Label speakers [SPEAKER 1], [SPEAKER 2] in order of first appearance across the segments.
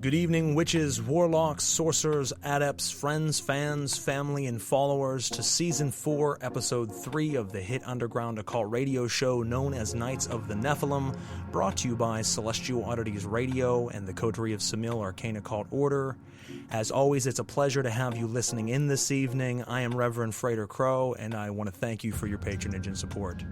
[SPEAKER 1] Good evening, witches, warlocks, sorcerers, adepts, friends, fans, family, and followers to Season 4, Episode 3 of the hit underground occult radio show known as Knights of the Nephilim, brought to you by Celestial Oddities Radio and the Coterie of Semil Arcane Occult Order. As always, it's a pleasure to have you listening in this evening. I am Reverend Frater Crow, and I want to thank you for your patronage and support.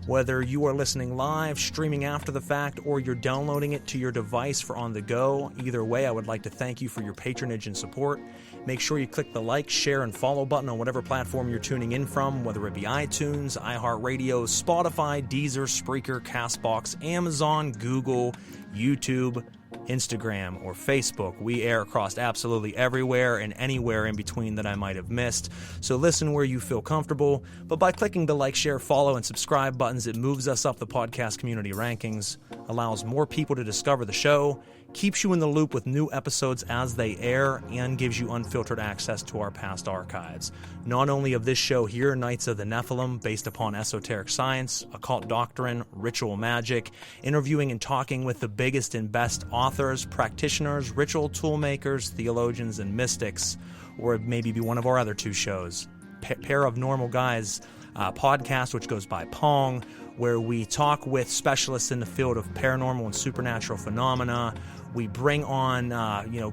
[SPEAKER 1] Whether you are listening live, streaming after the fact, or you're downloading it to your device for on the go, either way, I would like to thank you for your patronage and support. Make sure you click the like, share, and follow button on whatever platform you're tuning in from, whether it be iTunes, iHeartRadio, Spotify, Deezer, Spreaker, CastBox, Amazon, Google, YouTube, Instagram, or Facebook. We air across absolutely everywhere and anywhere in between that I might have missed. So listen where you feel comfortable, but by clicking the like, share, follow, and subscribe buttons, it moves us up the podcast community rankings, allows more people to discover the show, keeps you in the loop with new episodes as they air, and gives you unfiltered access to our past archives. Not only of this show here, Knights of the Nephilim, based upon esoteric science, occult doctrine, ritual magic, interviewing and talking with the biggest and best authors, practitioners, ritual toolmakers, theologians, and mystics, or maybe be one of our other two shows, Pair of Normal Guys podcast, which goes by Pong, where we talk with specialists in the field of paranormal and supernatural phenomena. We bring on,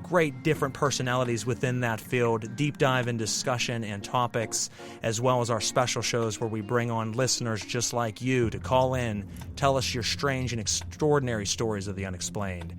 [SPEAKER 1] great different personalities within that field, deep dive in discussion and topics, as well as our special shows where we bring on listeners just like you to call in, tell us your strange and extraordinary stories of the unexplained.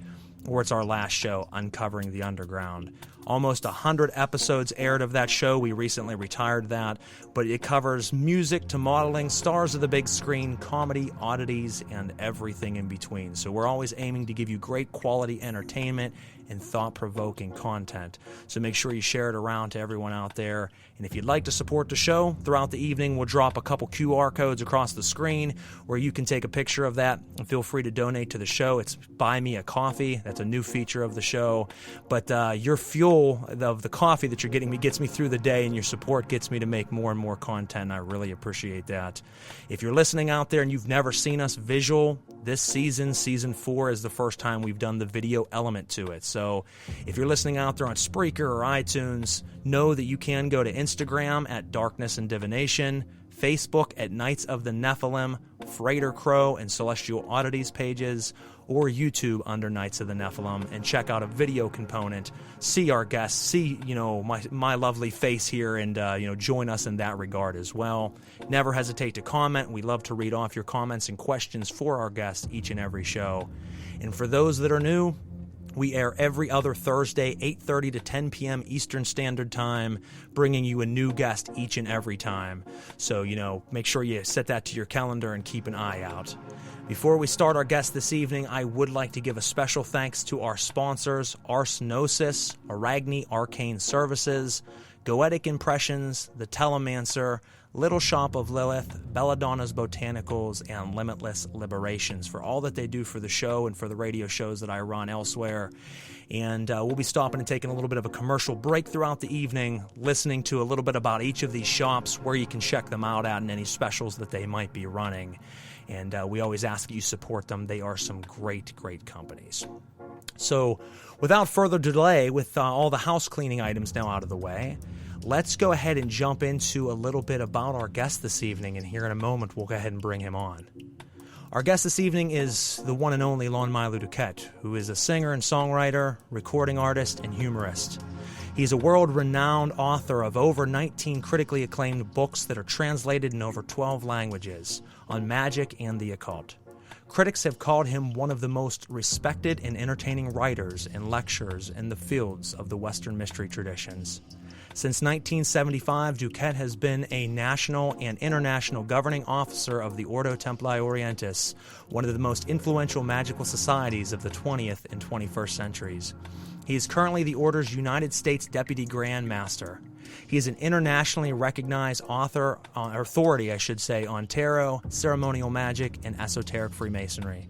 [SPEAKER 1] Or it's our last show, Uncovering the Underground. Almost 100 episodes aired of that show. We recently retired that, but it covers music to modeling, stars of the big screen, comedy, oddities, and everything in between. So we're always aiming to give you great quality entertainment and thought-provoking content. So make sure you share it around to everyone out there. And if you'd like to support the show, throughout the evening we'll drop a couple QR codes across the screen where you can take a picture of that and feel free to donate to the show. It's Buy Me a Coffee. That's a new feature of the show. But your fuel of the coffee that you're getting me gets me through the day, and your support gets me to make more and more content. I really appreciate that. If you're listening out there and you've never seen us visual, this season, Season 4, is the first time we've done the video element to it. So if you're listening out there on Spreaker or iTunes, know that you can go to Instagram at Darkness and Divination, Facebook at Knights of the Nephilim, Frater Crow and Celestial Oddities pages, or YouTube under Knights of the Nephilim, and check out a video component, see our guests, see, my lovely face here, and, join us in that regard as well. Never hesitate to comment. We love to read off your comments and questions for our guests each and every show. And for those that are new, we air every other Thursday, 8:30 to 10 p.m. Eastern Standard Time, bringing you a new guest each and every time. So, make sure you set that to your calendar and keep an eye out. Before we start our guest this evening, I would like to give a special thanks to our sponsors, Arsnosis, Arachne Arcane Services, Goetic Impressions, The Telemancer, Little Shop of Lilith, Belladonna's Botanicals, and Limitless Liberations for all that they do for the show and for the radio shows that I run elsewhere. And we'll be stopping and taking a little bit of a commercial break throughout the evening, listening to a little bit about each of these shops, where you can check them out at, and any specials that they might be running. And we always ask that you support them. They are some great, great companies. So without further delay, with all the house cleaning items now out of the way, let's go ahead and jump into a little bit about our guest this evening, and here in a moment we'll go ahead and bring him on. Our guest this evening is the one and only Lon Milo DuQuette, who is a singer and songwriter, recording artist, and humorist. He's a world-renowned author of over 19 critically acclaimed books that are translated in over 12 languages on magic and the occult. Critics have called him one of the most respected and entertaining writers and lecturers in the fields of the Western mystery traditions. Since 1975, DuQuette has been a national and international governing officer of the Ordo Templi Orientis, one of the most influential magical societies of the 20th and 21st centuries. He is currently the Order's United States Deputy Grand Master. He is an internationally recognized authority on tarot, ceremonial magic, and esoteric Freemasonry.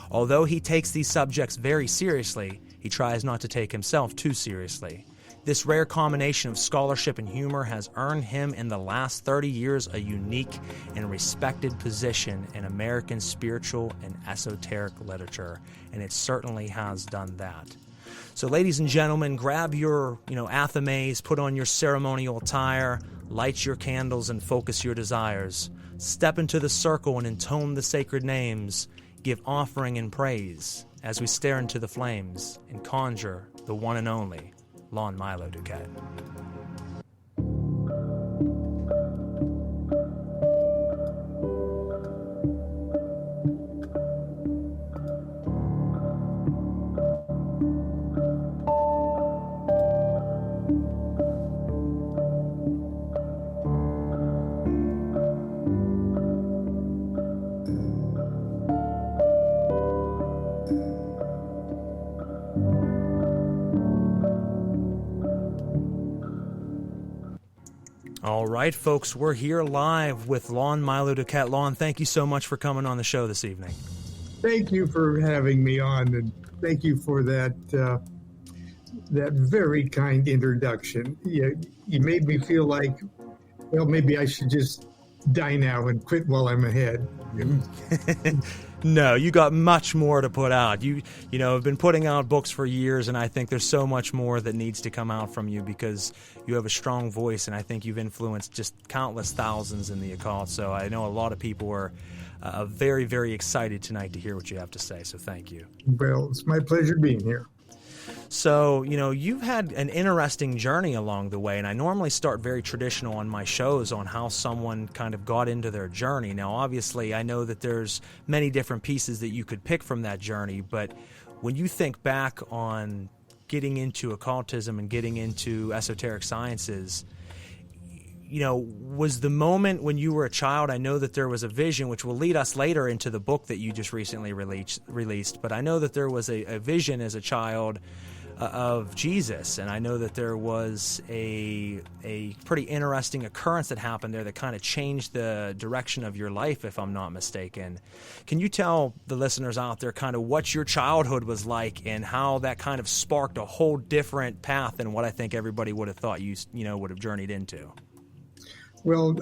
[SPEAKER 1] Although he takes these subjects very seriously, he tries not to take himself too seriously. This rare combination of scholarship and humor has earned him in the last 30 years a unique and respected position in American spiritual and esoteric literature, and it certainly has done that. So ladies and gentlemen, grab your, athames, put on your ceremonial attire, light your candles and focus your desires. Step into the circle and intone the sacred names. Give offering and praise as we stare into the flames and conjure the one and only Lon Milo DuQuette. All right, folks, we're here live with Lon Milo DuQuette. Lon, thank you so much for coming on the show this evening.
[SPEAKER 2] Thank you for having me on, and thank you for that very kind introduction. You made me feel like, well, maybe I should just die now and quit while I'm ahead.
[SPEAKER 1] No, you got much more to put out. You have been putting out books for years, and I think there's so much more that needs to come out from you because you have a strong voice, and I think you've influenced just countless thousands in the occult. So I know a lot of people are very, very excited tonight to hear what you have to say, so thank you.
[SPEAKER 2] Well, it's my pleasure being here.
[SPEAKER 1] So, you've had an interesting journey along the way, and I normally start very traditional on my shows on how someone kind of got into their journey. Now, obviously, I know that there's many different pieces that you could pick from that journey, but when you think back on getting into occultism and getting into esoteric sciences, was the moment when you were a child, I know that there was a vision, which will lead us later into the book that you just recently released, but I know that there was a vision as a child of Jesus, and I know that there was a pretty interesting occurrence that happened there that kind of changed the direction of your life, if I'm not mistaken. Can you tell the listeners out there kind of what your childhood was like and how that kind of sparked a whole different path than what I think everybody would have thought you would have journeyed into?
[SPEAKER 2] Well,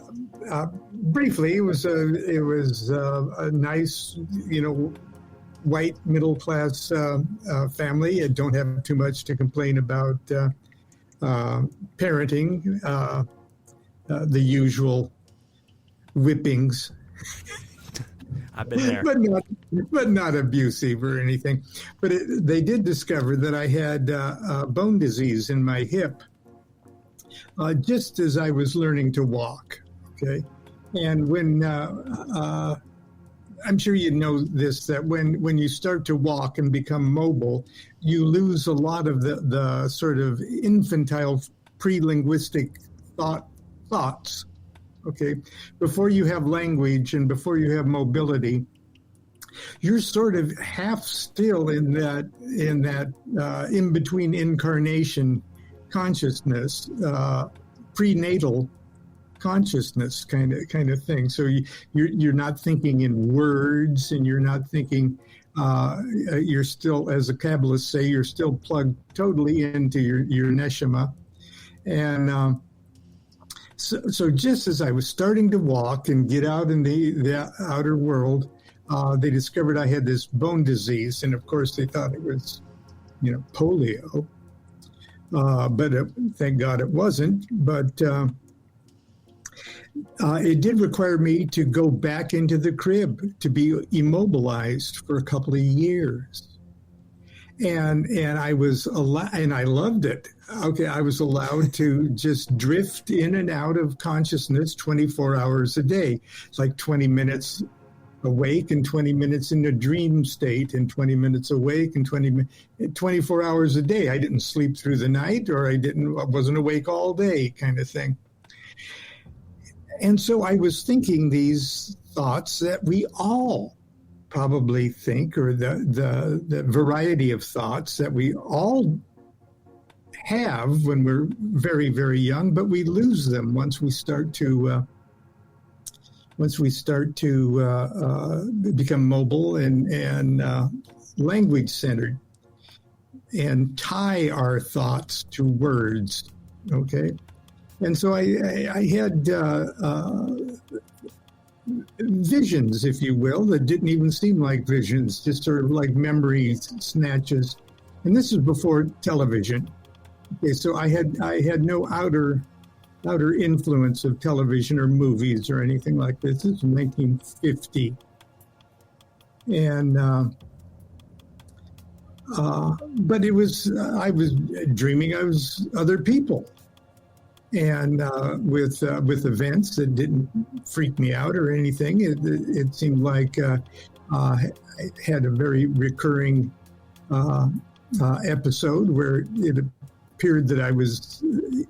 [SPEAKER 2] briefly, it was a nice, white middle class family. I don't have too much to complain about parenting, the usual whippings.
[SPEAKER 1] I've been there,
[SPEAKER 2] but not abusive or anything. But they did discover that I had bone disease in my hip. Just as I was learning to walk, okay? And when, I'm sure you know this, that when you start to walk and become mobile, you lose a lot of the sort of infantile pre-linguistic thoughts, okay? Before you have language and before you have mobility, you're sort of half still in that in-between incarnation consciousness, prenatal consciousness kind of thing. So you're not thinking in words, and you're not thinking. You're still, as the Kabbalists say, you're still plugged totally into your neshama, and so just as I was starting to walk and get out in the outer world, they discovered I had this bone disease, and of course they thought it was, polio. But thank God it wasn't. But it did require me to go back into the crib to be immobilized for a couple of years. And I was allowed, and I loved it. Okay, I was allowed to just drift in and out of consciousness 24 hours a day. It's like 20 minutes awake and 20 minutes in a dream state and 20 minutes awake and 24 hours a day. I didn't sleep through the night, or I wasn't awake all day kind of thing. And so I was thinking these thoughts that we all probably think, or the variety of thoughts that we all have when we're very, very young, but we lose them once we start to become mobile and language centered and tie our thoughts to words. Okay. And so I had visions, if you will, that didn't even seem like visions, just sort of like memory snatches. And this is before television. Okay, so I had no outer influence of television or movies or anything like this. This is 1950. And but it was I was dreaming I was other people, and with events that didn't freak me out or anything. It seemed like I had a very recurring episode where it appeared that I was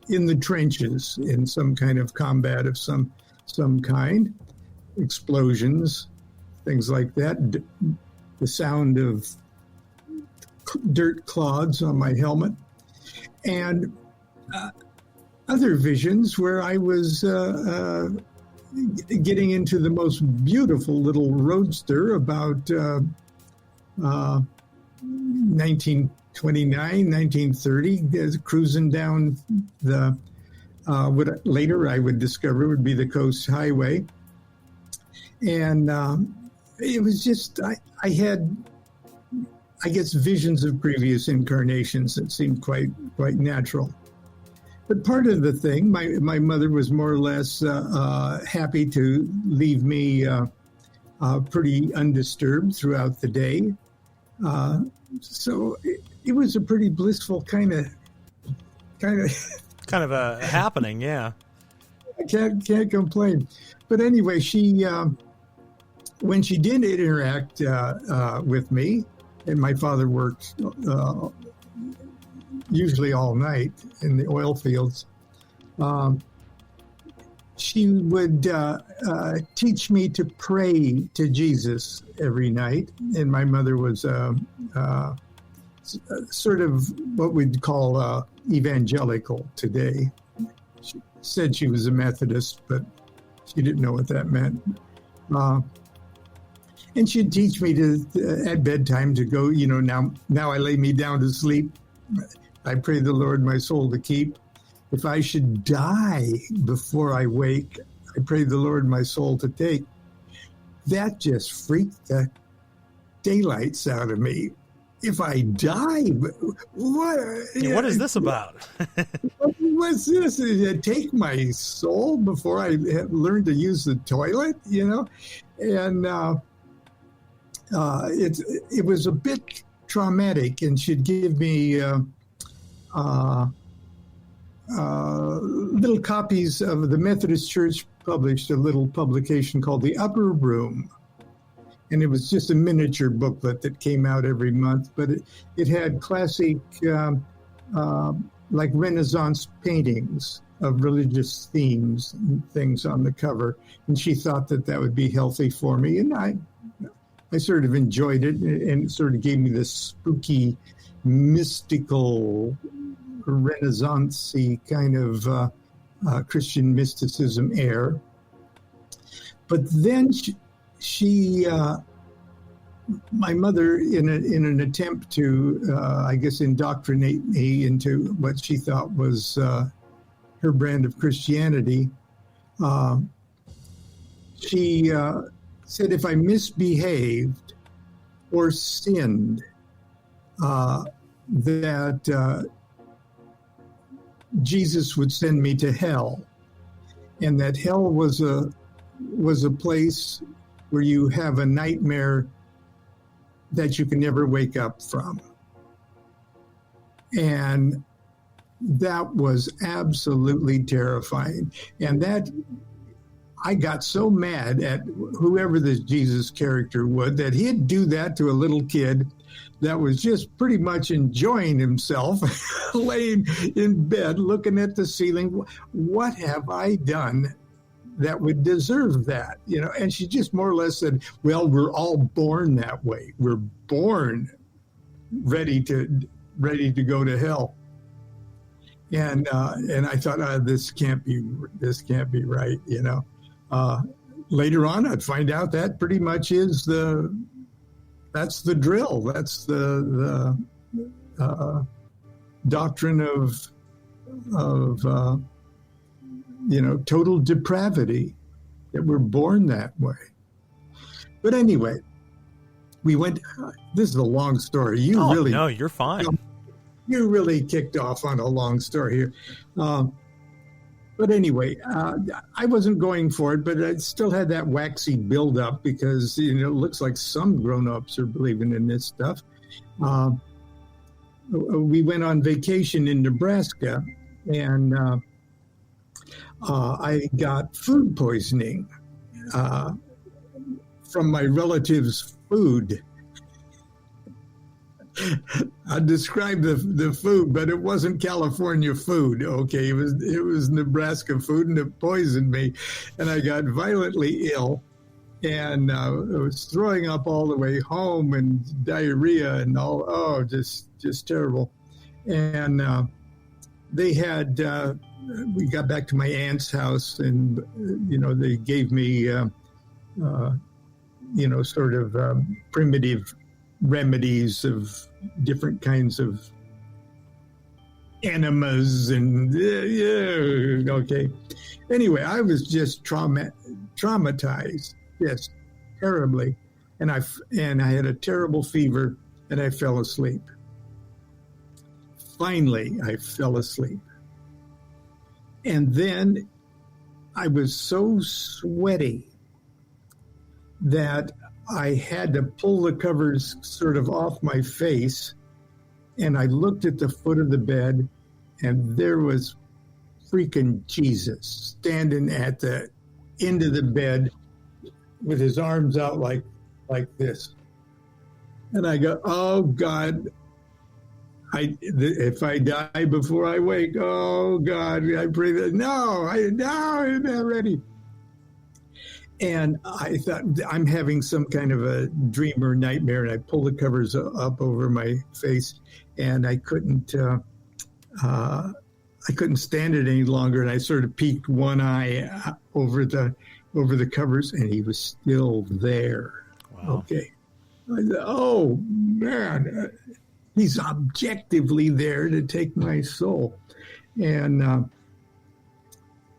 [SPEAKER 2] in the trenches in some kind of combat of some kind, explosions, things like that, the sound of dirt clods on my helmet, and other visions where I was getting into the most beautiful little roadster about 1929, 1930, cruising down the what later I would discover would be the Coast Highway. And it was just, I had, I guess, visions of previous incarnations that seemed quite natural. But part of the thing, my mother was more or less happy to leave me pretty undisturbed throughout the day. So it was a pretty blissful kind of
[SPEAKER 1] a happening, yeah.
[SPEAKER 2] I can't complain. But anyway, she when she did interact with me, and my father worked usually all night in the oil fields, she would teach me to pray to Jesus every night. And my mother was sort of what we'd call evangelical today. She said she was a Methodist, but she didn't know what that meant. And she'd teach me to at bedtime to go, now I lay me down to sleep. I pray the Lord my soul to keep. If I should die before I wake, I pray the Lord my soul to take. That just freaked the daylights out of me. If I die,
[SPEAKER 1] what is this about?
[SPEAKER 2] What's this? Take my soul before I learn to use the toilet, And it was a bit traumatic, and she'd give me little copies of the Methodist Church published a little publication called The Upper Room. And it was just a miniature booklet that came out every month, but it had classic, like Renaissance paintings of religious themes and things on the cover. And she thought that would be healthy for me. And I sort of enjoyed it, and it sort of gave me this spooky, mystical, Renaissance-y kind of Christian mysticism air. But then she my mother, in an attempt to, I guess, indoctrinate me into what she thought was her brand of Christianity, she said if I misbehaved or sinned, that Jesus would send me to hell, and that hell was a place where you have a nightmare that you can never wake up from. And that was absolutely terrifying. And that, I got so mad at whoever this Jesus character would, that he'd do that to a little kid that was just pretty much enjoying himself, laying in bed, looking at the ceiling. What have I done that would deserve that? And she just more or less said, well, we're all born that way. We're born ready to go to hell. And I thought, this can't be right. Later on, I'd find out that pretty much is that's the drill. That's the doctrine of total depravity, that we're born that way. But anyway, we went. This is a long story.
[SPEAKER 1] No, you're fine.
[SPEAKER 2] You really kicked off on a long story here. But anyway, I wasn't going for it, but I still had that waxy buildup because, it looks like some grown-ups are believing in this stuff. We went on vacation in Nebraska, and I got food poisoning from my relative's food. I described the food, but it wasn't California food. Okay, it was Nebraska food, and it poisoned me, and I got violently ill, and I was throwing up all the way home, and diarrhea, and all. Oh, just terrible. And they had. We got back to my aunt's house, and they gave me, sort of primitive remedies of different kinds of enemas and okay. Anyway, I was just traumatized, yes, terribly, and I had a terrible fever, and I fell asleep. Finally, I fell asleep, and then I was so sweaty that I had to pull the covers sort of off my face, and I looked at the foot of the bed, and there was freaking Jesus standing at the end of the bed with his arms out like this. And I go, oh, God, if I die before I wake, oh, God, I pray that, no, I'm not ready. And I thought, I'm having some kind of a dream or nightmare, and I pulled the covers up over my face, and I couldn't stand it any longer, and I sort of peeked one eye over the covers, and he was still there. Wow. Okay. I said, oh, man, he's objectively there to take my soul. And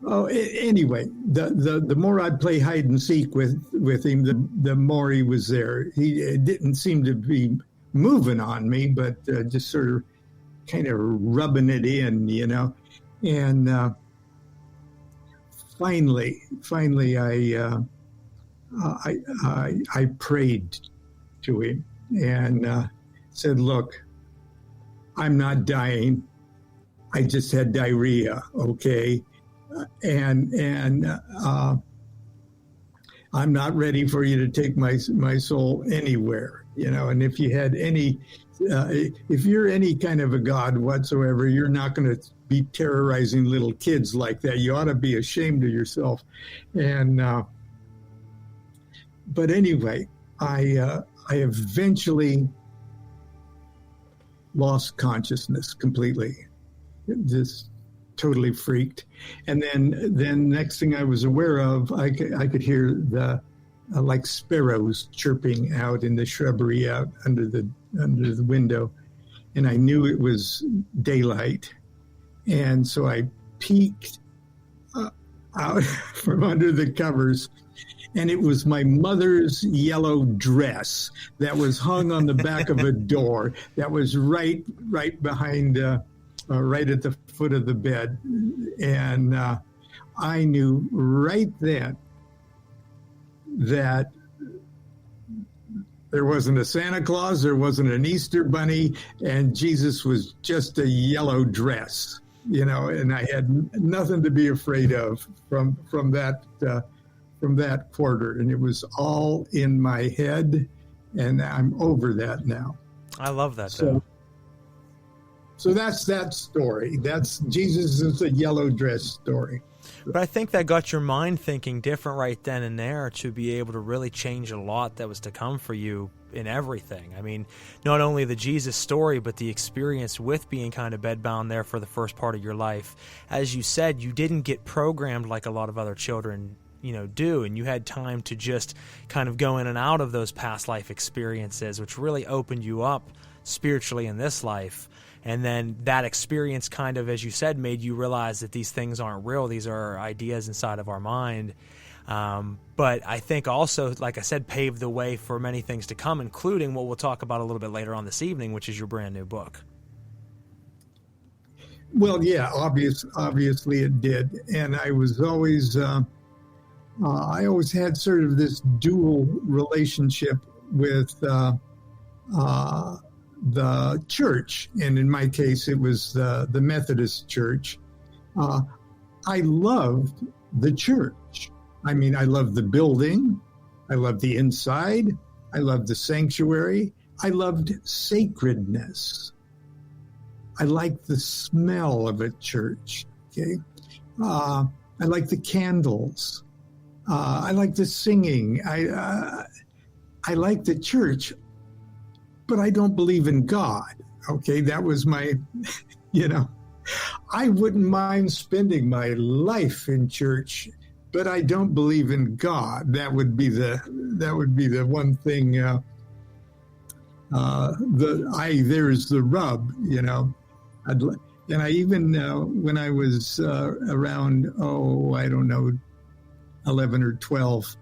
[SPEAKER 2] anyway, the more I'd play hide and seek with him, the more he was there. He didn't seem to be moving on me, but just sort of kind of rubbing it in, And finally, I prayed to him and said, "Look, I'm not dying. I just had diarrhea, okay? And I'm not ready for you to take my soul anywhere, And if you had if you're any kind of a God whatsoever, you're not going to be terrorizing little kids like that. You ought to be ashamed of yourself." And but anyway, I eventually lost consciousness completely, just totally freaked. And then next thing I was aware of, I could hear the like sparrows chirping out in the shrubbery out under the window, and I knew it was daylight, and so I peeked out from under the covers, and it was my mother's yellow dress that was hung on the back of a door that was right behind, right at the foot of the bed. And I knew right then that there wasn't a Santa Claus, there wasn't an Easter bunny, and Jesus was just a yellow dress, and I had nothing to be afraid of from that quarter, and it was all in my head, and I'm over that now.
[SPEAKER 1] I love that.
[SPEAKER 2] So that's that story. That's Jesus is a yellow dress story.
[SPEAKER 1] But I think that got your mind thinking different right then and there to be able to really change a lot that was to come for you in everything. I mean, not only the Jesus story, but the experience with being kind of bedbound there for the first part of your life. As you said, you didn't get programmed like a lot of other children do, and you had time to just kind of go in and out of those past life experiences, which really opened you up spiritually in this life. And then that experience kind of, as you said, made you realize that these things aren't real. These are ideas inside of our mind. But I think also, like I said, paved the way for many things to come, including what we'll talk about a little bit later on this evening, which is your brand new book.
[SPEAKER 2] Well, yeah, obviously it did. And I was always, I always had sort of this dual relationship with the church. And in my case, it was the Methodist Church. I loved the church. I mean, I loved the building. I loved the inside. I loved the sanctuary. I loved sacredness. I liked the smell of a church. Okay. I liked the candles. I liked the singing. I liked the church, but I don't believe in God. Okay. That was my, I wouldn't mind spending my life in church, but I don't believe in God. That would be the one thing. There's the rub, And I even when I was around 11 or 12,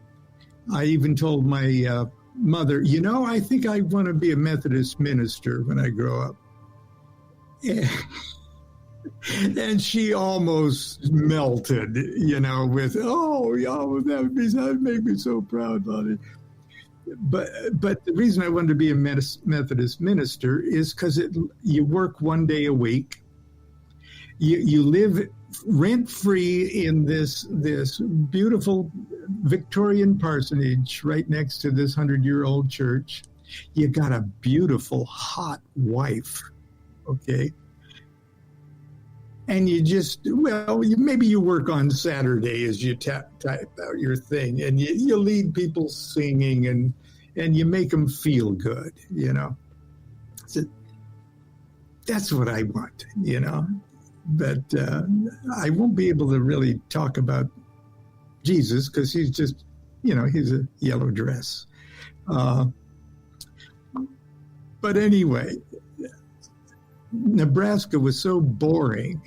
[SPEAKER 2] I even told my mother, I think I want to be a Methodist minister when I grow up. And she almost melted, with, that would make me so proud, Lonnie. But the reason I wanted to be a Methodist minister is because you work one day a week. You live rent-free in this beautiful Victorian parsonage right next to this 100-year-old church. You got a beautiful, hot wife, okay? And you just, maybe you work on Saturday as you type out your thing, and you lead people singing, and you make them feel good, So that's what I want, But I won't be able to really talk about Jesus because he's just, he's a yellow dress. But anyway, Nebraska was so boring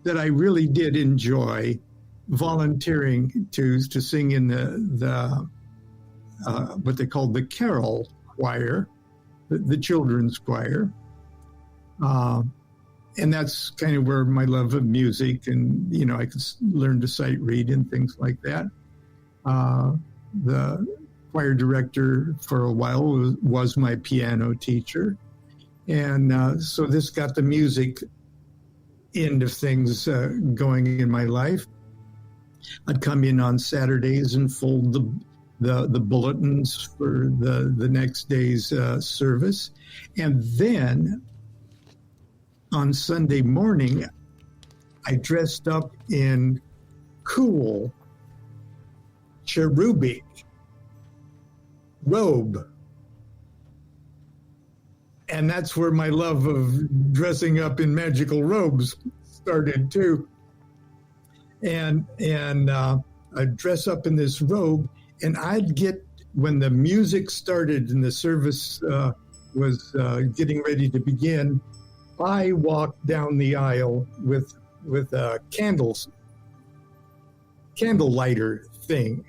[SPEAKER 2] that I really did enjoy volunteering to sing in the what they called the carol choir, the children's choir. And that's kind of where my love of music and, I could learn to sight read and things like that. The choir director for a while was my piano teacher. And so this got the music end of things going in my life. I'd come in on Saturdays and fold the bulletins for the next day's service. And then on Sunday morning, I dressed up in cool cherubic robe. And that's where my love of dressing up in magical robes started too. And I'd dress up in this robe, and I'd get, when the music started and the service was getting ready to begin, I walked down the aisle with a candle lighter thing,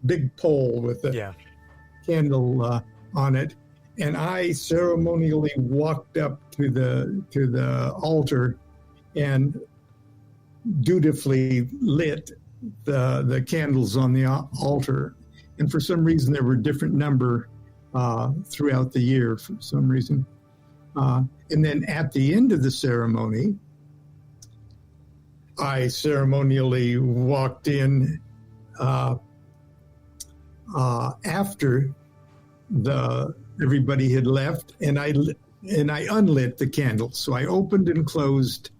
[SPEAKER 2] big pole with a candle on it. And I ceremonially walked up to the altar and dutifully lit the candles on the altar. And for some reason, there were a different number throughout the year for some reason. And then at the end of the ceremony, I ceremonially walked in after everybody had left, and I unlit the candles. So I opened and closed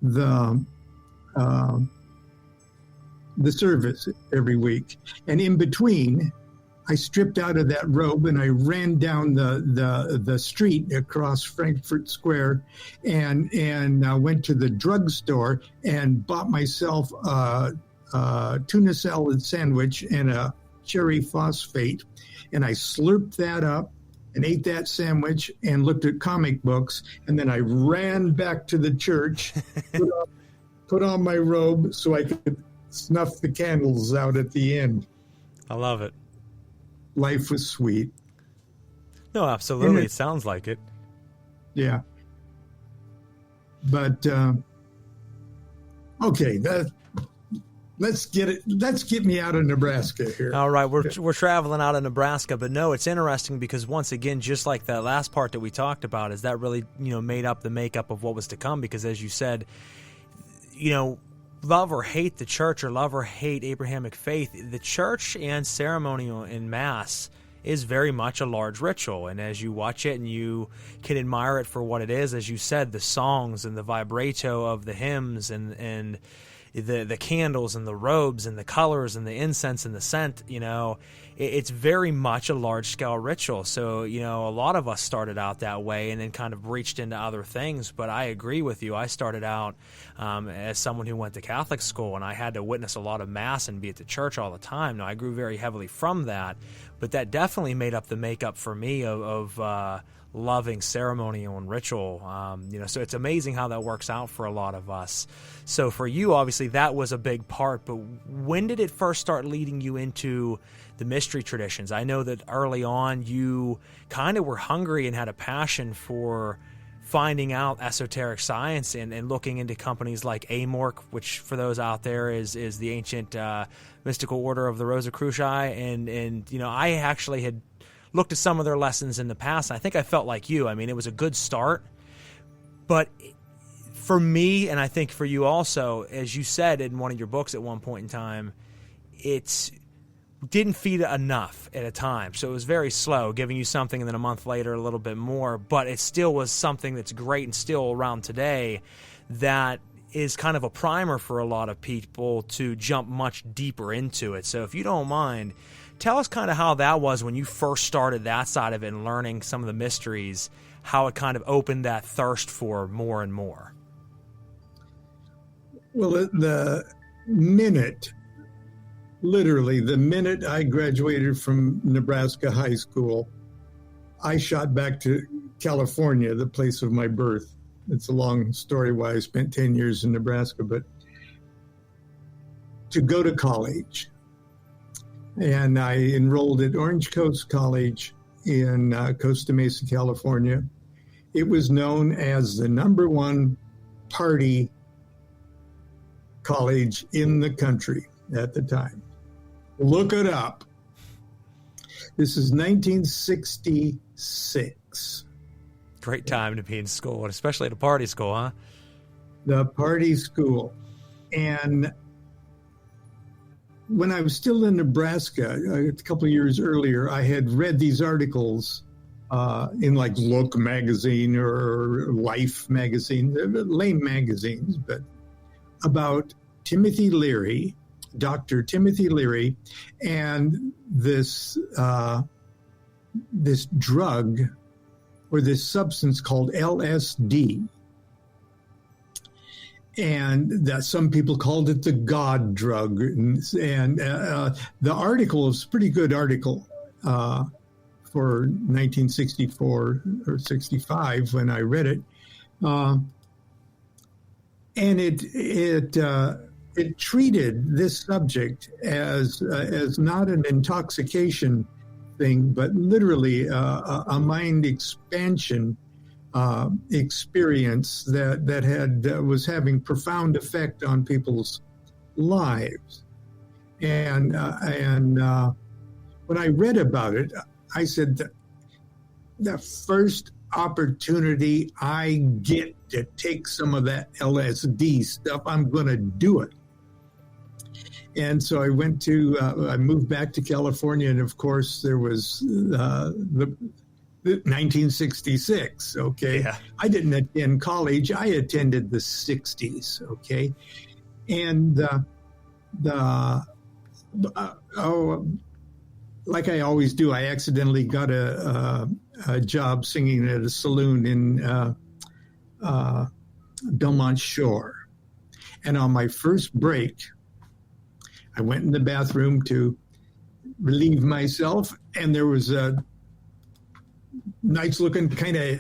[SPEAKER 2] the service every week, and in between, I stripped out of that robe and I ran down the street across Frankfurt Square, and went to the drugstore and bought myself a tuna salad sandwich and a cherry phosphate, and I slurped that up. and ate that sandwich and looked at comic books. And then I ran back to the church, put on my robe so I could snuff the candles out at the end.
[SPEAKER 1] I love it.
[SPEAKER 2] Life was sweet.
[SPEAKER 1] No, absolutely. It sounds like it.
[SPEAKER 2] Yeah. But, okay, let's get me out of Nebraska here.
[SPEAKER 1] All right, we're traveling out of Nebraska, but no, it's interesting because once again, just like that last part that we talked about, is that really, made up the makeup of what was to come, because as you said, love or hate the church or love or hate Abrahamic faith, the church and ceremonial in Mass is very much a large ritual. And as you watch it and you can admire it for what it is, as you said, the songs and the vibrato of the hymns and the candles and the robes and the colors and the incense and the scent, it's very much a large-scale ritual. So, a lot of us started out that way and then kind of reached into other things. But I agree with you. I started out as someone who went to Catholic school, and I had to witness a lot of Mass and be at the church all the time. Now, I grew very heavily from that, but that definitely made up the makeup for me of loving ceremonial and ritual. So it's amazing how that works out for a lot of us. So for you, obviously, that was a big part. But when did it first start leading you into the mystery traditions? I know that early on you kind of were hungry and had a passion for finding out esoteric science and looking into companies like Amorc, which for those out there is the ancient mystical order of the Rosicrucians. And I actually had looked at some of their lessons in the past. I think I felt like you. I mean, it was a good start. But for me, and I think for you also, as you said in one of your books at one point in time, it didn't feed enough at a time. So it was very slow, giving you something and then a month later a little bit more. But it still was something that's great and still around today that is kind of a primer for a lot of people to jump much deeper into it. So if you don't mind, tell us kind of how that was when you first started that side of it and learning some of the mysteries, how it kind of opened that thirst for more and more.
[SPEAKER 2] Well, literally the minute I graduated from Nebraska high school, I shot back to California, the place of my birth. It's a long story why I spent 10 years in Nebraska, but to go to college. And I enrolled at Orange Coast College in Costa Mesa, California. It was known as the number one party college in the country at the time. Look it up. This is 1966.
[SPEAKER 1] Great time to be in school, and especially at a party school, huh?
[SPEAKER 2] The party school. And when I was still in Nebraska, a couple of years earlier, I had read these articles in like Look magazine or Life magazine, lame magazines, but about Timothy Leary, Dr. Timothy Leary, and this drug or this substance called LSD. And that some people called it the God drug. And the article was a pretty good article for 1964 or 65 when I read it. And it treated this subject as not an intoxication thing, but literally a mind expansion experience that was having profound effect on people's lives. And when I read about it, I said, the first opportunity I get to take some of that LSD stuff, I'm going to do it. And so I I moved back to California, and of course there was the 1966, okay? Yeah. I didn't attend college. I attended the 60s, okay? And like I always do, I accidentally got a job singing at a saloon in Belmont Shore. And on my first break, I went in the bathroom to relieve myself, and there was a nice looking, kind of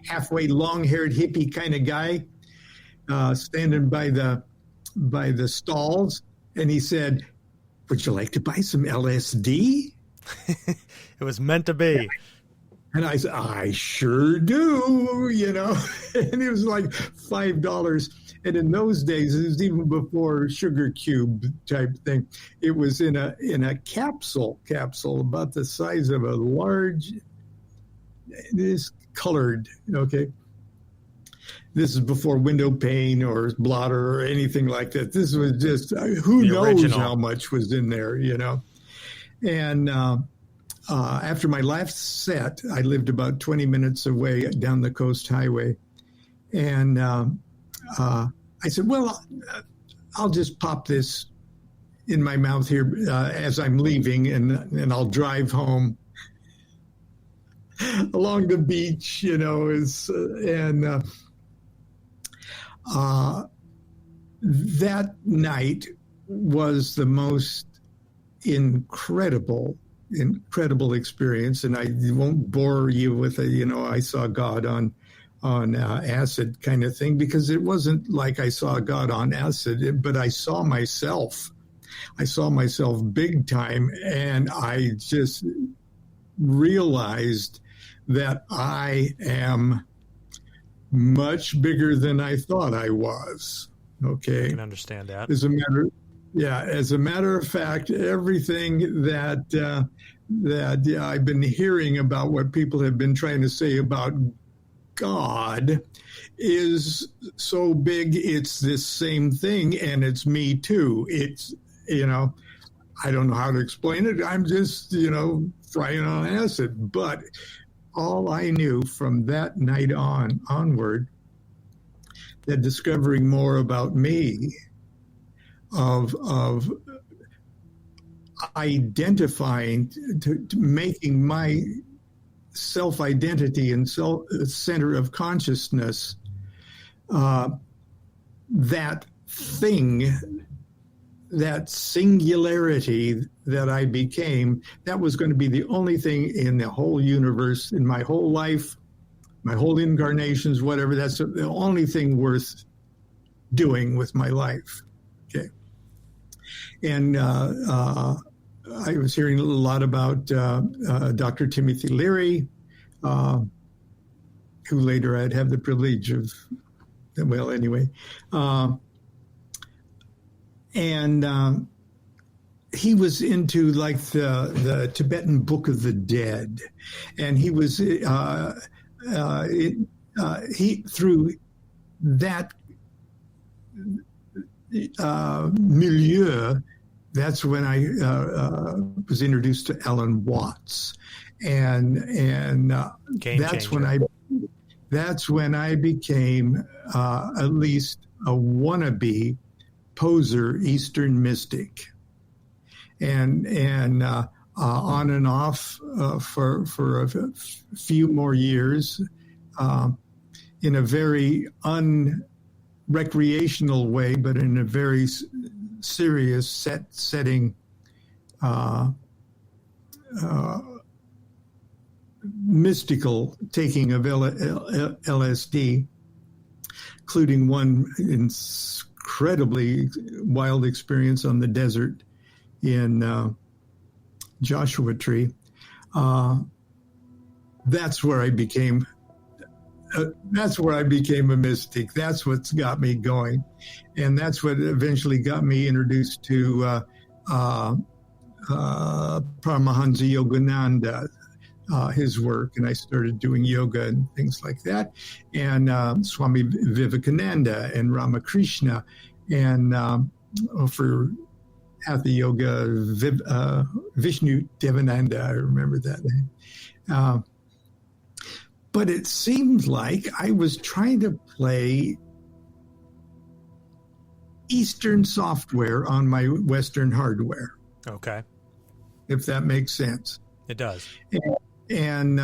[SPEAKER 2] halfway long-haired hippie kind of guy, standing by the stalls, and he said, "Would you like to buy some LSD?"
[SPEAKER 1] It was meant to be.
[SPEAKER 2] And I said, "I sure do," and it was like $5. And in those days, it was even before sugar cube type thing. It was in a capsule about the size of a large, this colored, okay. This is before window pane or blotter or anything like that. This was just, who knows original. How much was in there, And after my last set, I lived about 20 minutes away down the Coast Highway. And I said, well, I'll just pop this in my mouth here as I'm leaving, and I'll drive home along the beach, that night was the most incredible experience. And I won't bore you with I saw God on acid kind of thing, because it wasn't like I saw God on acid, but I saw myself big time. And I just realized that I am much bigger than I thought I was. Okay.
[SPEAKER 1] I can understand that.
[SPEAKER 2] As a matter of fact, everything that I've been hearing about what people have been trying to say about God is so big, it's this same thing, and it's me too. It's, I don't know how to explain it. I'm just, frying on acid. But all I knew from that night onward, that discovering more about me, of identifying, to making my self-identity and center of consciousness, that thing, that singularity that I became, that was going to be the only thing in the whole universe, in my whole life, my whole incarnations, whatever. That's the only thing worth doing with my life. Okay. And I was hearing a lot about Dr. Timothy Leary, who later I'd have the privilege of, well, anyway. And he was into like the Tibetan Book of the Dead. And he was, he through that milieu, that's when I was introduced to Alan Watts, and that's when I became at least a wannabe poser Eastern mystic, and on and off for a few more years in a very unrecreational way, but in a very serious setting, mystical taking of LSD, including one incredibly wild experience on the desert in Joshua Tree. That's where I became a mystic. That's what's got me going. And that's what eventually got me introduced to Paramahansa Yogananda, his work. And I started doing yoga and things like that. And Swami Vivekananda and Ramakrishna. And for Hatha Yoga, Vishnu Devananda, I remember that name. But it seemed like I was trying to play Eastern software on my Western hardware.
[SPEAKER 1] Okay.
[SPEAKER 2] If that makes sense.
[SPEAKER 1] It does.
[SPEAKER 2] And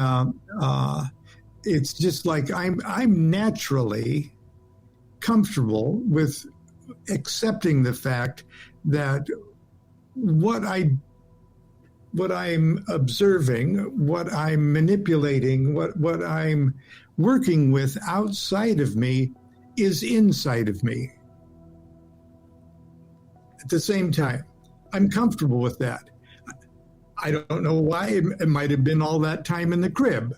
[SPEAKER 2] it's just like I'm naturally comfortable with accepting the fact that what I what I'm observing, what I'm manipulating, what I'm working with outside of me is inside of me. At the same time, I'm comfortable with that. I don't know why. It might have been all that time in the crib.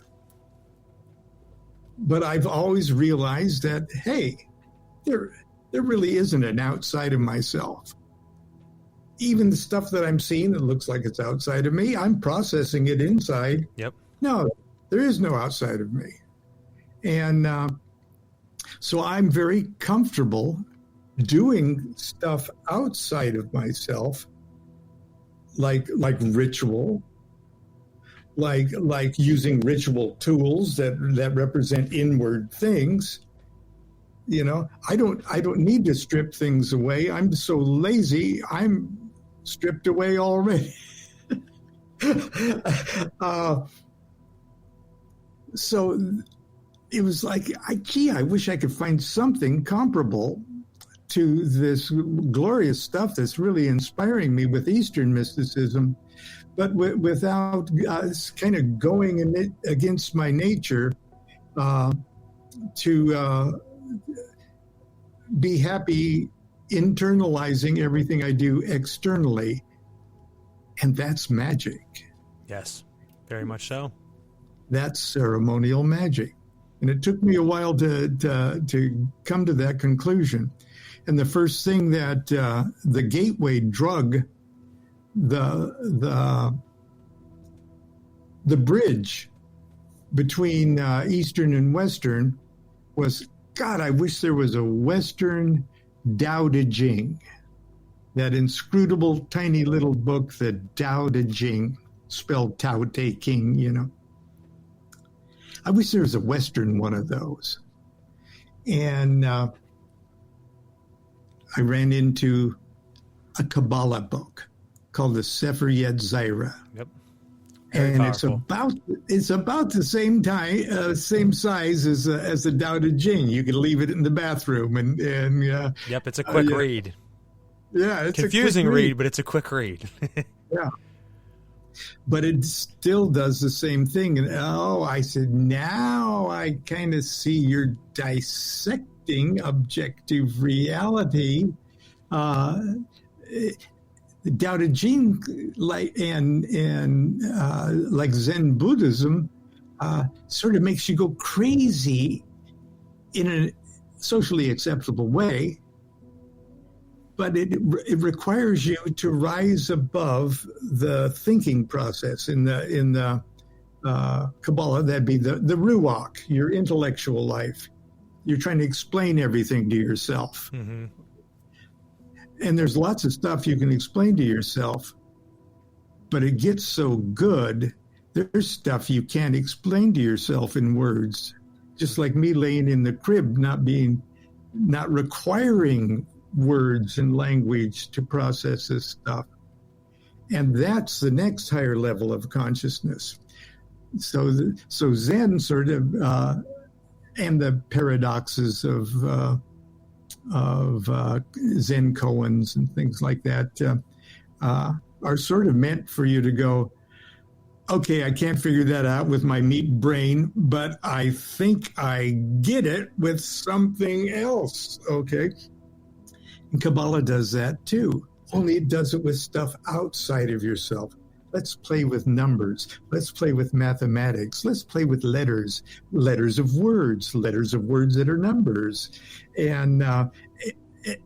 [SPEAKER 2] But I've always realized that, hey, there really isn't an outside of myself. Even the stuff that I'm seeing that looks like it's outside of me, I'm processing it inside.
[SPEAKER 1] Yep.
[SPEAKER 2] No, there is no outside of me. And so I'm very comfortable doing stuff outside of myself, like ritual, like using ritual tools that represent inward things. You know, I don't need to strip things away. I'm so lazy. I'm stripped away already. So it was like, I wish I could find something comparable to this glorious stuff that's really inspiring me with Eastern mysticism, but without kind of going against my nature to be happy internalizing everything I do externally. And that's magic.
[SPEAKER 1] Yes, very much so.
[SPEAKER 2] That's ceremonial magic. And it took me a while to come to that conclusion. And the first thing that the gateway drug, the bridge between Eastern and Western was, God, I wish there was a Western Tao Te Ching, that inscrutable tiny little book, the Tao Te Ching, spelled Tao Te King, you know. I wish there was a Western one of those. And I ran into a Kabbalah book called the Sefer Yetzirah.
[SPEAKER 1] Yep. Very
[SPEAKER 2] and
[SPEAKER 1] powerful.
[SPEAKER 2] it's about the same size as the Tao Te Ching. You could leave it in the bathroom and
[SPEAKER 1] Yep, it's a quick read.
[SPEAKER 2] Yeah, it's
[SPEAKER 1] confusing
[SPEAKER 2] a quick
[SPEAKER 1] read, but it's a quick read.
[SPEAKER 2] Yeah. But it still does the same thing. And I said, now I kind of see you're dissecting objective reality. The Tao Te Ching, like like Zen Buddhism, sort of makes you go crazy in a socially acceptable way. But it requires you to rise above the thinking process in the Kabbalah. That'd be the Ruach, your intellectual life. You're trying to explain everything to yourself.
[SPEAKER 1] Mm-hmm.
[SPEAKER 2] And there's lots of stuff you can explain to yourself, but it gets so good. There's stuff you can't explain to yourself in words. Just like me laying in the crib, not requiring words and language to process this stuff. And that's the next higher level of consciousness. So Zen sort of, and the paradoxes of Zen koans and things like that are sort of meant for you to go, okay, I can't figure that out with my meat brain, but I think I get it with something else, okay? And Kabbalah does that too, only it does it with stuff outside of yourself. Let's play with numbers. Let's play with mathematics. Let's play with letters of words that are numbers. And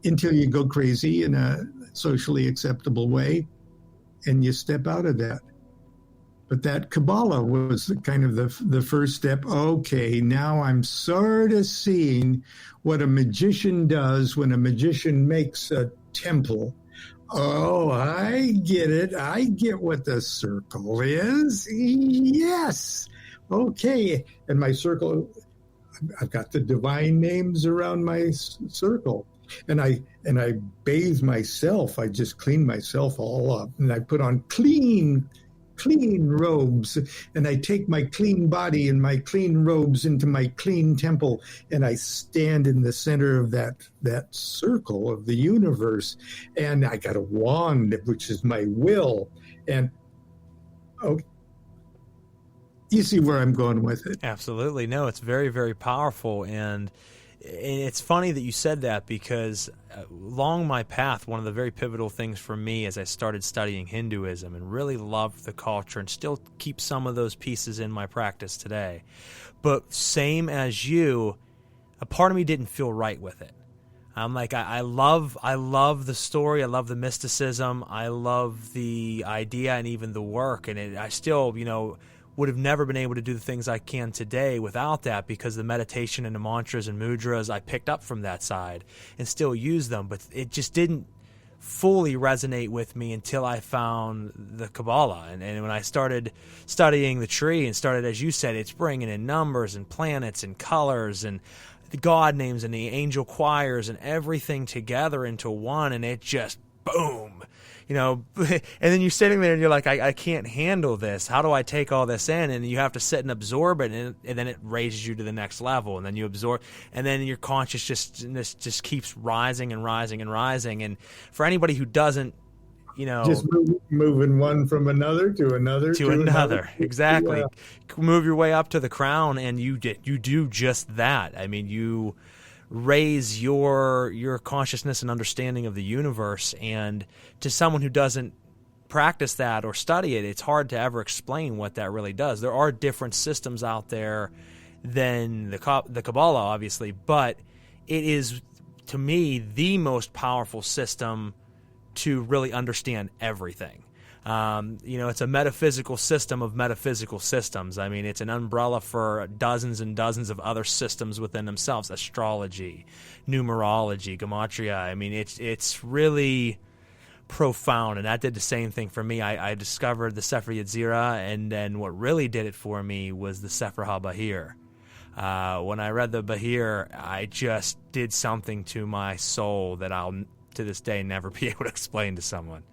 [SPEAKER 2] until you go crazy in a socially acceptable way and you step out of that. But that Kabbalah was kind of the first step. Okay, now I'm sort of seeing what a magician does when a magician makes a temple. Oh, I get it. I get what the circle is. Yes. Okay. And my circle, I've got the divine names around my circle. And I bathe myself. I just clean myself all up. And I put on clean robes, and I take my clean body and my clean robes into my clean temple, and I stand in the center of that circle of the universe, and I got a wand, which is my will, and Okay. You see where I'm going with it.
[SPEAKER 1] Absolutely. No, it's very, very powerful. And it's funny that you said that, because along my path, one of the very pivotal things for me as I started studying Hinduism and really loved the culture and still keep some of those pieces in my practice today. But same as you, a part of me didn't feel right with it. I'm like, I love the story. I love the mysticism. I love the idea and even the work. And I still, would have never been able to do the things I can today without that, because the meditation and the mantras and mudras I picked up from that side and still use them. But it just didn't fully resonate with me until I found the Kabbalah. And when I started studying the tree and started, as you said, it's bringing in numbers and planets and colors and the God names and the angel choirs and everything together into one, and it just boom. And then you're sitting there and you're like, I can't handle this. How do I take all this in? And you have to sit and absorb it, and then it raises you to the next level, and then you absorb, and then your conscious just keeps rising and rising and rising. And for anybody who doesn't,
[SPEAKER 2] just moving one from another to another.
[SPEAKER 1] Exactly.
[SPEAKER 2] Yeah.
[SPEAKER 1] Move your way up to the crown, and you do just that. I mean, you raise your consciousness and understanding of the universe. And to someone who doesn't practice that or study it, it's hard to ever explain what that really does. There are different systems out there than the Kabbalah, obviously, but it is, to me, the most powerful system to really understand everything. It's a metaphysical system of metaphysical systems. I mean, it's an umbrella for dozens and dozens of other systems within themselves: astrology, numerology, gematria. I mean, it's really profound, and that did the same thing for me. I discovered the Sefer Yetzirah, and then what really did it for me was the Sefer HaBahir. When I read the Bahir, I just did something to my soul that I'll, to this day, never be able to explain to someone.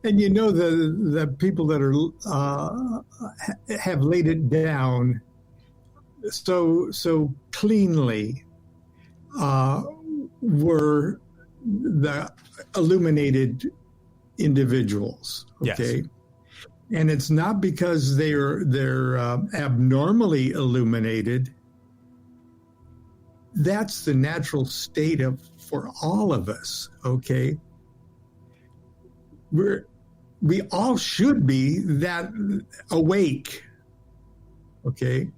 [SPEAKER 2] And the people that are have laid it down so cleanly were the illuminated individuals. Okay, yes. And it's not because they're abnormally illuminated. That's the natural state for all of us. Okay. We all should be that awake, okay?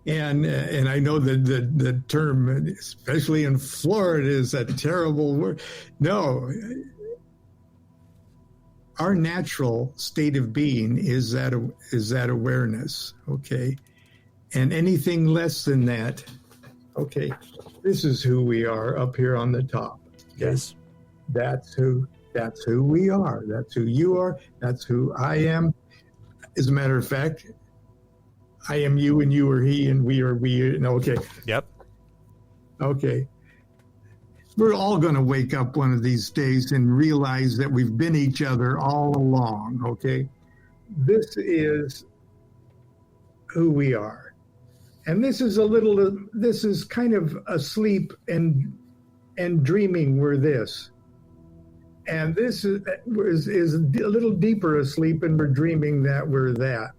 [SPEAKER 2] And I know that the term, especially in Florida, is a terrible word. No, our natural state of being is that awareness, okay? And anything less than that, okay, this is who we are up here on the top. Okay?
[SPEAKER 1] Yes,
[SPEAKER 2] That's who we are. That's who you are. That's who I am. As a matter of fact, I am you and you are he and we are we. Okay.
[SPEAKER 1] Yep.
[SPEAKER 2] Okay. We're all going to wake up one of these days and realize that we've been each other all along. Okay. This is who we are. And this is kind of asleep and dreaming we're this. And this is a little deeper asleep, and we're dreaming that we're that.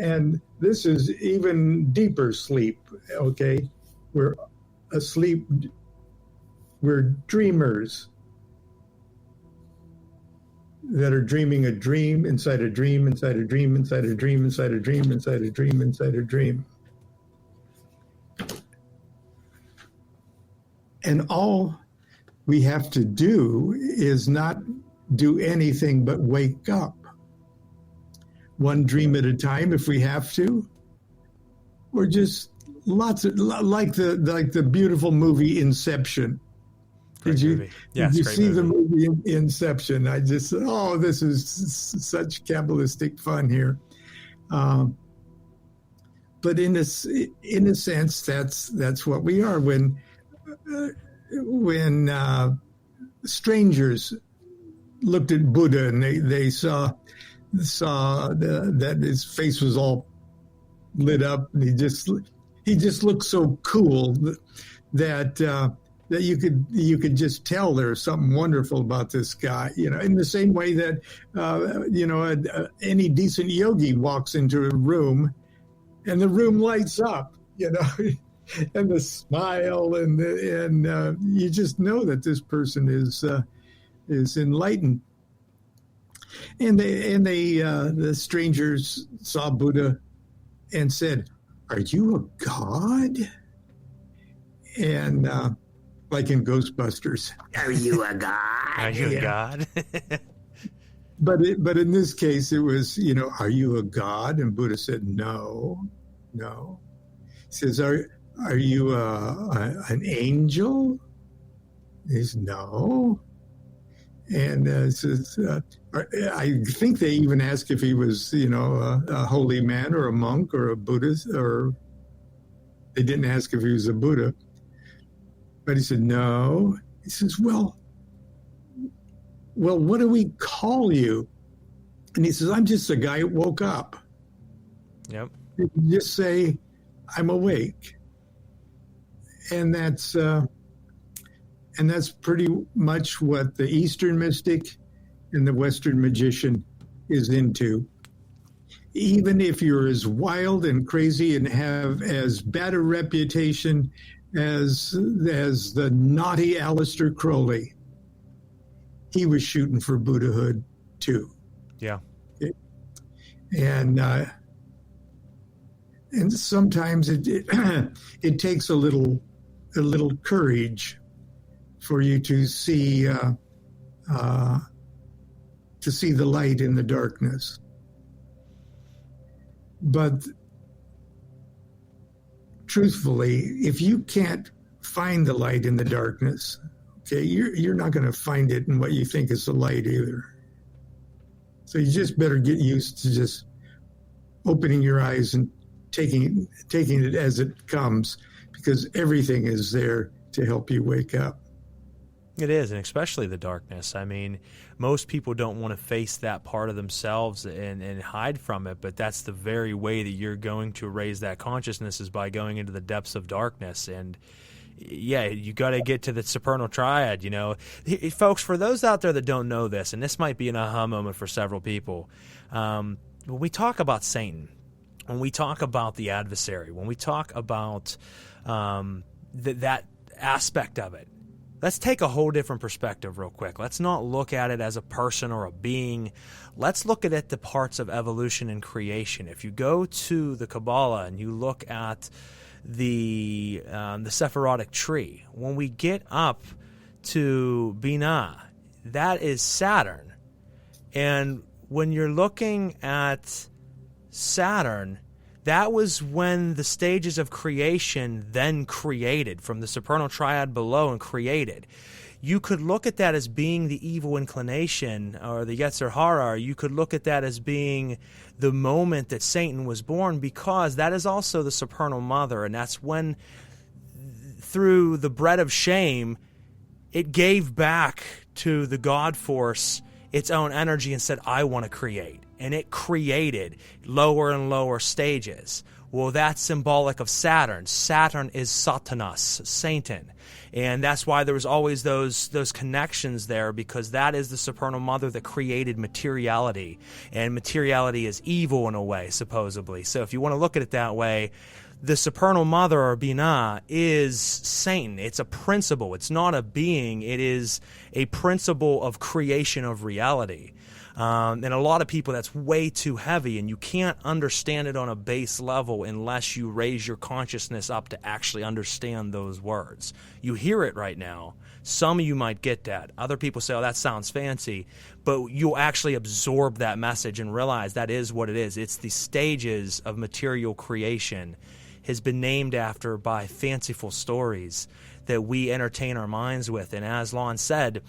[SPEAKER 2] And this is even deeper sleep, okay? We're asleep. We're dreamers that are dreaming a dream inside a dream inside a dream inside a dream inside a dream inside a dream inside a dream. And all we have to do is not do anything but wake up. One dream at a time if we have to, or just lots of, like the beautiful movie Inception.
[SPEAKER 1] Great movie. Yes,
[SPEAKER 2] did you
[SPEAKER 1] great
[SPEAKER 2] see
[SPEAKER 1] movie.
[SPEAKER 2] the movie Inception? I just, this is such Kabbalistic fun here. But in a sense, that's what we are. When strangers looked at Buddha and they saw that his face was all lit up, and he just looked so cool that that you could just tell there's something wonderful about this guy, in the same way that any decent yogi walks into a room and the room lights up, and the smile and you just know that this person is enlightened. And the strangers saw Buddha and said, "Are you a god?" And like in Ghostbusters, "Are you a god?"
[SPEAKER 1] Are you a god?
[SPEAKER 2] But in this case, it was, "Are you a god?" And Buddha said, "No." He says, "Are you an angel?" He says, "No." And says, I think they even asked if he was, a holy man or a monk or a Buddhist, or they didn't ask if he was a Buddha. But he said, "No." He says, well, what do we call you? And he says, "I'm just a guy who woke up."
[SPEAKER 1] Yep.
[SPEAKER 2] You can just say, "I'm awake." And that's pretty much what the Eastern mystic and the Western magician is into. Even if you're as wild and crazy and have as bad a reputation as the naughty Aleister Crowley, he was shooting for Buddhahood too.
[SPEAKER 1] Yeah.
[SPEAKER 2] Okay? And sometimes it takes a little courage for you to see the light in the darkness. But truthfully, if you can't find the light in the darkness, okay, you're not going to find it in what you think is the light either. So you just better get used to just opening your eyes and taking it as it comes, because everything is there to help you wake up.
[SPEAKER 1] It is, and especially the darkness. I mean, most people don't want to face that part of themselves and hide from it, but that's the very way that you're going to raise that consciousness, is by going into the depths of darkness. And yeah, you got to get to the supernal triad, Folks, for those out there that don't know this, and this might be an aha moment for several people, when we talk about Satan, when we talk about the adversary, when we talk about that aspect of it, let's take a whole different perspective real quick. Let's not look at it as a person or a being. Let's look at it the parts of evolution and creation. If you go to the Kabbalah and you look at the Sephirotic tree, when we get up to Binah, that is Saturn. And when you're looking at Saturn, that was when the stages of creation then created, from the supernal triad below and created. You could look at that as being the evil inclination, or the Yetzer Hara. You could look at that as being the moment that Satan was born, because that is also the supernal mother. And that's when, through the bread of shame, it gave back to the God force its own energy and said, "I want to create." And it created lower and lower stages. Well, that's symbolic of Saturn. Saturn is Satanas, Satan. And that's why there was always those connections there, because that is the supernal mother that created materiality. And materiality is evil in a way, supposedly. So if you want to look at it that way, the supernal mother, or Binah, is Satan. It's a principle. It's not a being. It is a principle of creation of reality. And a lot of people, that's way too heavy, and you can't understand it on a base level unless you raise your consciousness up to actually understand those words. You hear it right now. Some of you might get that. Other people say, "Oh, that sounds fancy," but you'll actually absorb that message and realize that is what it is. It's the stages of material creation, has been named after by fanciful stories that we entertain our minds with. And as Lon said,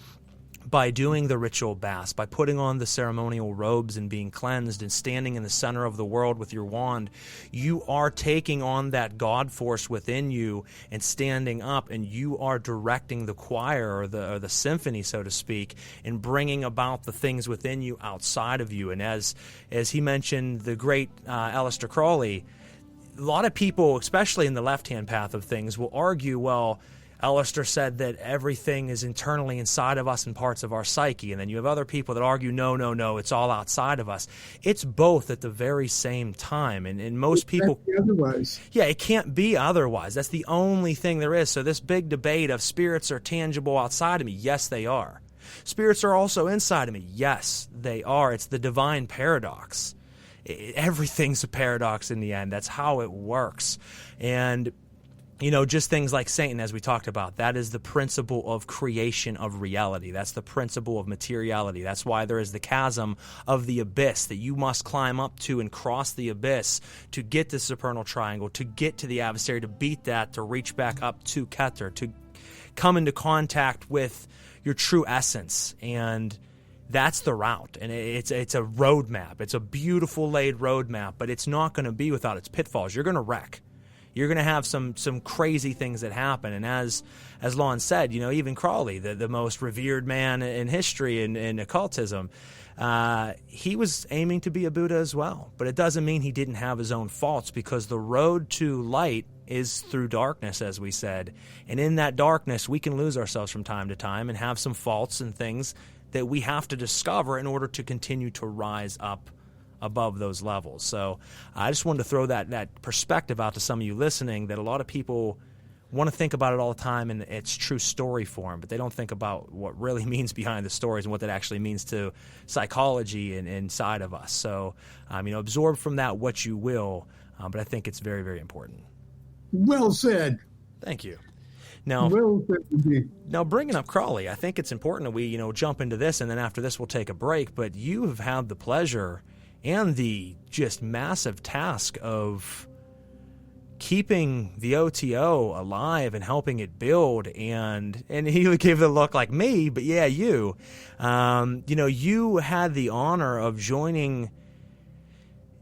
[SPEAKER 1] by doing the ritual baths, by putting on the ceremonial robes and being cleansed and standing in the center of the world with your wand, you are taking on that God force within you and standing up, and you are directing the choir, or the symphony, so to speak, and bringing about the things within you outside of you. And as he mentioned, the great Aleister Crowley, a lot of people, especially in the left-hand path of things, will argue, well, Alistair said that everything is internally inside of us and parts of our psyche. And then you have other people that argue, no, it's all outside of us. It's both at the very same time. And most people...
[SPEAKER 2] Otherwise.
[SPEAKER 1] Yeah, it can't be otherwise. That's the only thing there is. So this big debate of spirits are tangible outside of me. Yes, they are. Spirits are also inside of me. Yes, they are. It's the divine paradox. Everything's a paradox in the end. That's how it works. And... just things like Satan, as we talked about, that is the principle of creation of reality. That's the principle of materiality. That's why there is the chasm of the abyss that you must climb up to and cross the abyss to get the supernal triangle, to get to the adversary, to beat that, to reach back up to Keter, to come into contact with your true essence. And that's the route. And it's a roadmap. It's a beautiful laid roadmap, but it's not going to be without its pitfalls. You're going to wreck. You're going to have some crazy things that happen. And as Lon said, even Crowley, the most revered man in history in occultism, he was aiming to be a Buddha as well. But it doesn't mean he didn't have his own faults, because the road to light is through darkness, as we said. And in that darkness, we can lose ourselves from time to time and have some faults and things that we have to discover in order to continue to rise up above those levels. So I just wanted to throw that perspective out to some of you listening, that a lot of people want to think about it all the time in its true story form, but they don't think about what really means behind the stories and what that actually means to psychology and inside of us. So, absorb from that what you will, but I think it's very, very important.
[SPEAKER 2] Well said.
[SPEAKER 1] Thank you. Now, bringing up Crowley, I think it's important that we, jump into this, and then after this we'll take a break, but you have had the pleasure and the just massive task of keeping the OTO alive and helping it build, and he would give the look like me, but yeah, you had the honor of joining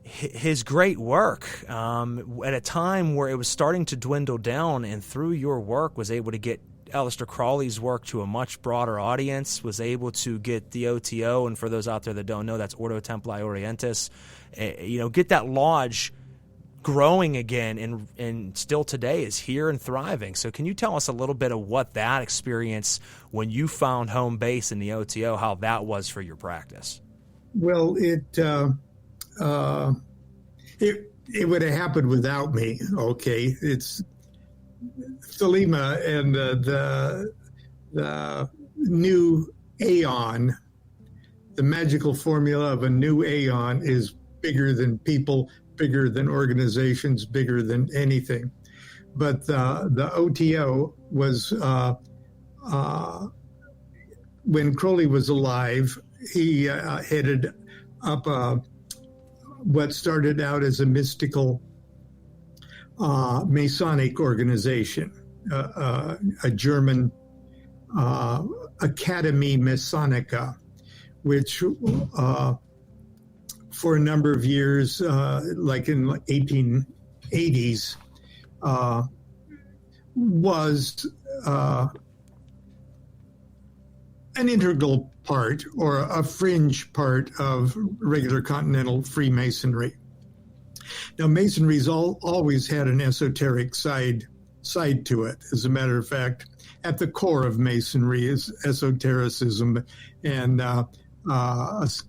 [SPEAKER 1] his great work at a time where it was starting to dwindle down, and through your work was able to get Aleister Crowley's work to a much broader audience, was able to get the OTO, and for those out there that don't know, that's Ordo Templi Orientis, get that lodge growing again, and still today is here and thriving. So can you tell us a little bit of what that experience, when you found home base in the OTO, how that was for your practice?
[SPEAKER 2] Well, it would have happened without me. Okay, it's Thelema and the new aeon, the magical formula of a new aeon is bigger than people, bigger than organizations, bigger than anything. But the OTO was, when Crowley was alive, he headed up what started out as a mystical Masonic organization, a German Academy Masonica, which for a number of years, like in the 1880s, was an integral part or a fringe part of regular continental Freemasonry. Now, Masonry's always had an esoteric side to it. As a matter of fact, at the core of Masonry is esotericism and a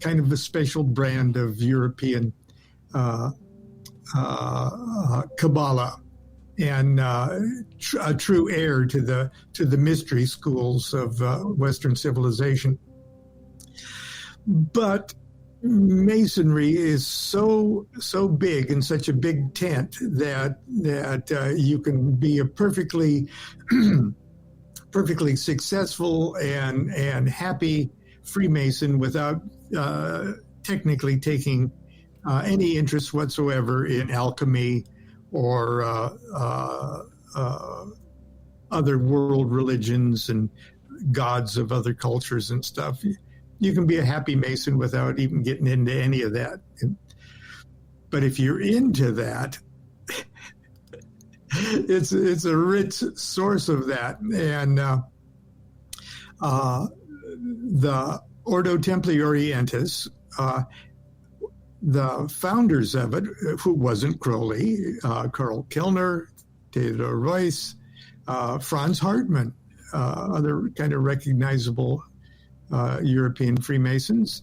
[SPEAKER 2] kind of a special brand of European Kabbalah, and a true heir to the mystery schools of Western civilization. But Masonry is so big and such a big tent that you can be a perfectly successful and happy Freemason without technically taking any interest whatsoever in alchemy or other world religions and gods of other cultures and stuff. You can be a happy Mason without even getting into any of that. But if you're into that, it's a rich source of that. And the Ordo Templi Orientis, the founders of it, who wasn't Crowley, Karl Kellner, Theodor Reuss, Franz Hartmann, other kind of recognizable European Freemasons,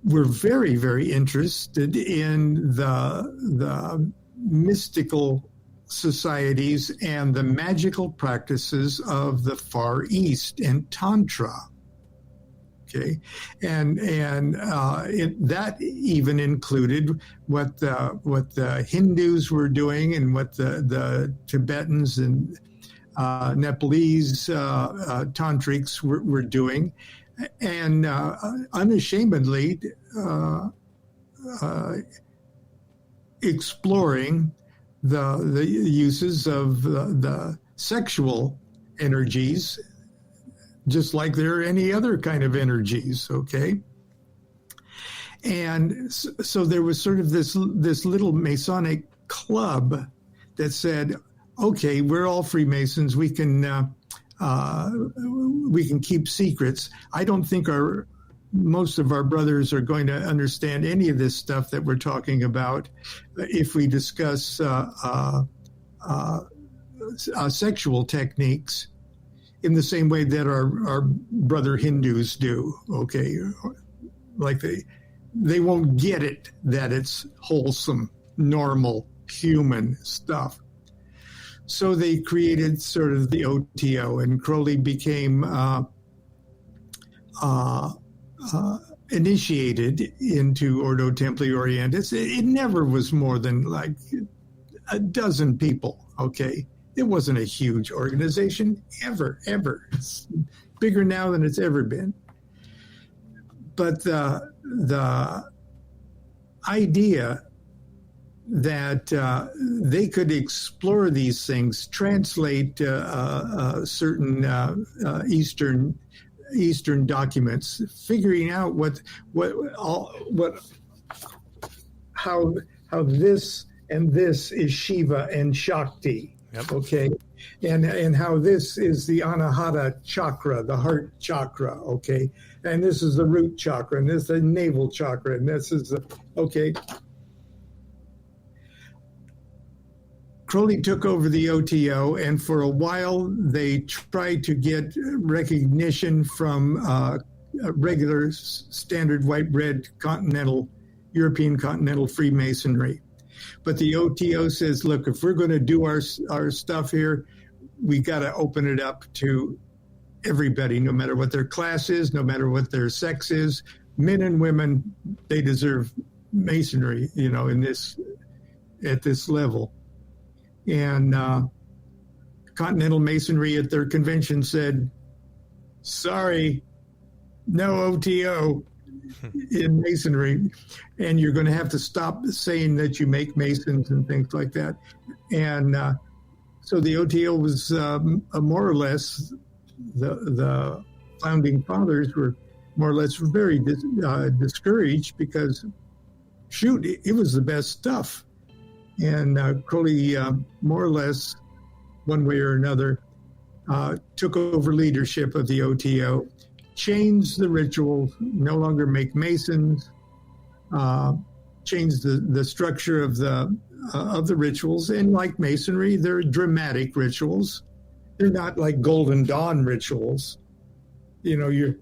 [SPEAKER 2] were very, very interested in the mystical societies and the magical practices of the Far East and Tantra. Okay, and that even included what the Hindus were doing and what the Tibetans and Nepalese tantrics were doing, and unashamedly exploring the uses of the sexual energies, just like there are any other kind of energies, okay? And so there was sort of this little Masonic club that said, okay, we're all Freemasons. We can keep secrets. I don't think most of our brothers are going to understand any of this stuff that we're talking about if we discuss sexual techniques in the same way that our brother Hindus do, okay? Like they won't get it that it's wholesome, normal, human stuff. So they created sort of the OTO, and Crowley became initiated into Ordo Templi Orientis. It never was more than like a dozen people, okay? It wasn't a huge organization, ever. It's bigger now than it's ever been. But the idea that they could explore these things, translate certain Eastern documents, figuring out how this and this is Shiva and Shakti.
[SPEAKER 1] Yep.
[SPEAKER 2] Okay, and how this is the Anahata chakra, the heart chakra, okay, and this is the root chakra, and this is the navel chakra, and this is the, okay. Crowley took over the OTO, and for a while they tried to get recognition from regular standard white bread European continental Freemasonry. But the OTO says, look, if we're going to do our stuff here, we got to open it up to everybody, no matter what their class is, no matter what their sex is, men and women, they deserve Masonry, at this level. And Continental Masonry at their convention said, sorry, no OTO in Masonry, and you're going to have to stop saying that you make Masons and things like that. And so the OTO was more or less, the founding fathers were more or less very discouraged because, shoot, it was the best stuff. And Crowley, more or less, one way or another, took over leadership of the OTO, changed the rituals, no longer make Masons, changed the structure of the rituals. And like Masonry, they're dramatic rituals. They're not like Golden Dawn rituals. You're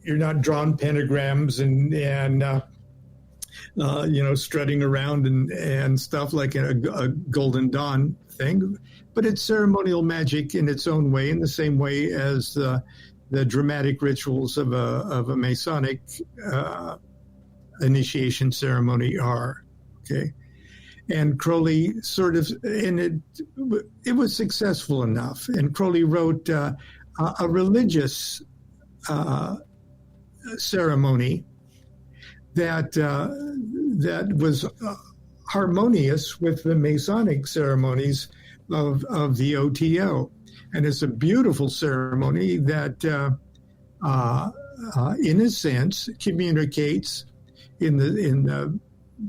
[SPEAKER 2] not drawing pentagrams and strutting around and stuff like a Golden Dawn thing, but it's ceremonial magic in its own way, in the same way as the dramatic rituals of a Masonic initiation ceremony are. Okay, and Crowley sort of, and it was successful enough, and Crowley wrote a religious ceremony that was harmonious with the Masonic ceremonies of the OTO. And it's a beautiful ceremony that, in a sense, communicates in the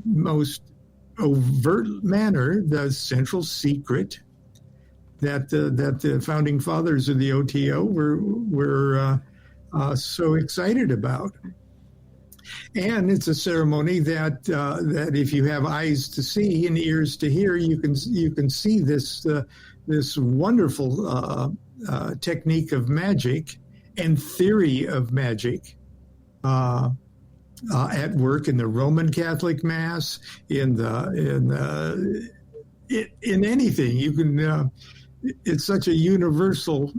[SPEAKER 2] most overt manner the central secret that the founding fathers of the OTO were so excited about. And it's a ceremony that if you have eyes to see and ears to hear, you can see this this wonderful technique of magic and theory of magic at work in the Roman Catholic Mass, in anything. You can. It's such a universal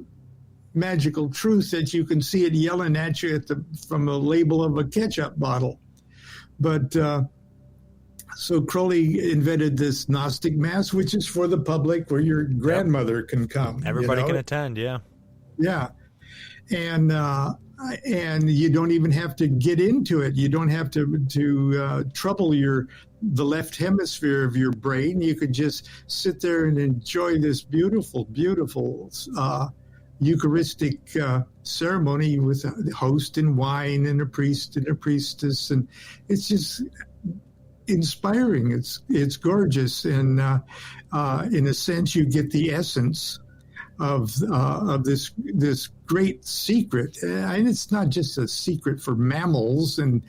[SPEAKER 2] magical truth that you can see it yelling at you from the label of a ketchup bottle. But so Crowley invented this Gnostic Mass, which is for the public, where your grandmother can come.
[SPEAKER 1] Everybody can attend. Yeah.
[SPEAKER 2] Yeah. And you don't even have to get into it. You don't have to trouble the left hemisphere of your brain. You could just sit there and enjoy this beautiful, beautiful Eucharistic ceremony with a host and wine and a priest and a priestess, and it's just inspiring. It's gorgeous, and in a sense, you get the essence of this great secret, and it's not just a secret for mammals and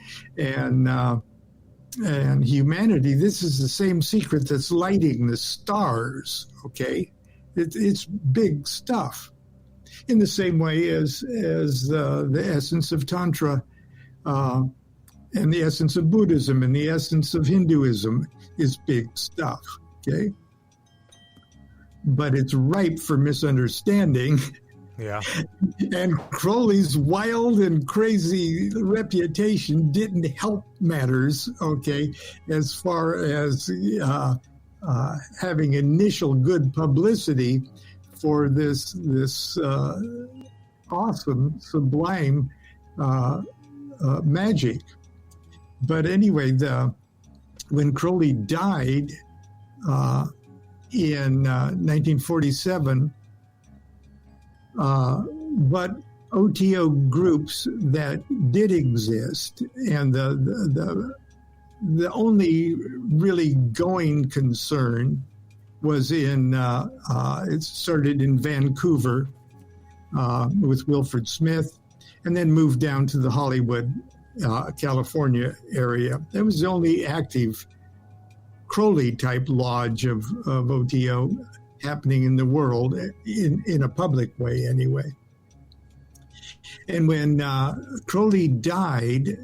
[SPEAKER 2] humanity. This is the same secret that's lighting the stars. Okay, it's big stuff. In the same way as the essence of Tantra, and the essence of Buddhism, and the essence of Hinduism is big stuff. Okay. But it's ripe for misunderstanding.
[SPEAKER 1] Yeah.
[SPEAKER 2] And Crowley's wild and crazy reputation didn't help matters, okay, as far as having initial good publicity for this awesome, sublime magic. But anyway, when Crowley died, in 1947, but OTO groups that did exist, and the only really going concern was it started in Vancouver with Wilfred Smith, and then moved down to the Hollywood, California area. That was the only active Crowley-type lodge of OTO happening in the world, in a public way anyway. And when Crowley died,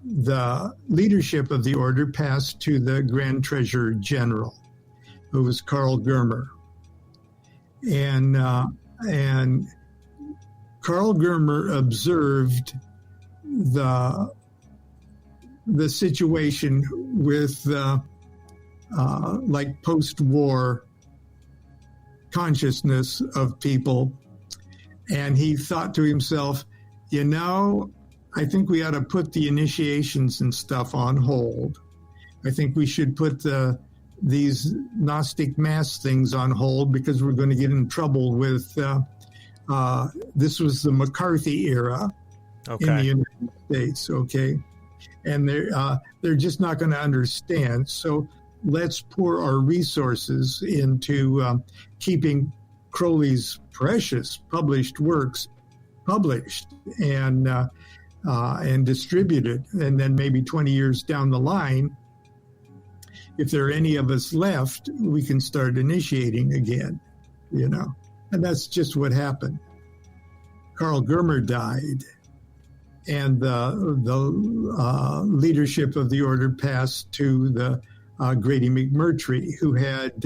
[SPEAKER 2] the leadership of the order passed to the Grand Treasurer General, who was Karl Germer. And Karl Germer observed the situation with like post-war consciousness of people, and he thought to himself, I think we ought to put the initiations and stuff on hold. I think we should put these Gnostic Mass things on hold, because we're going to get in trouble with this was the McCarthy era in the United States, okay? And they're just not going to understand. So let's pour our resources into keeping Crowley's precious published works published and distributed. And then maybe 20 years down the line, if there are any of us left, we can start initiating again, And that's just what happened. Karl Germer died, and the leadership of the order passed to the Grady McMurtry, who had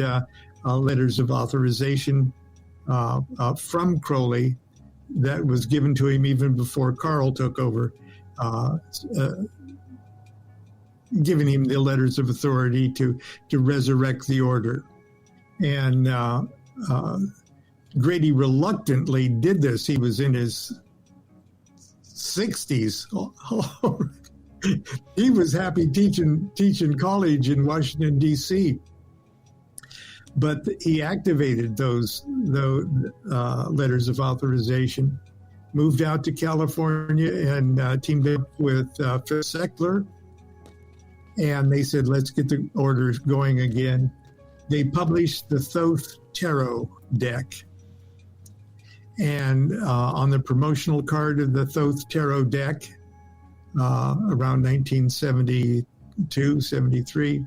[SPEAKER 2] letters of authorization from Crowley that was given to him even before Karl took over, giving him the letters of authority to resurrect the order. And Grady reluctantly did this. He was in his 60s. He was happy teaching college in Washington, D.C. But he activated those letters of authorization, moved out to California, and teamed up with Phil Seckler. And they said, let's get the orders going again. They published the Thoth Tarot deck. And on the promotional card of the Thoth Tarot deck, around 1972, 73,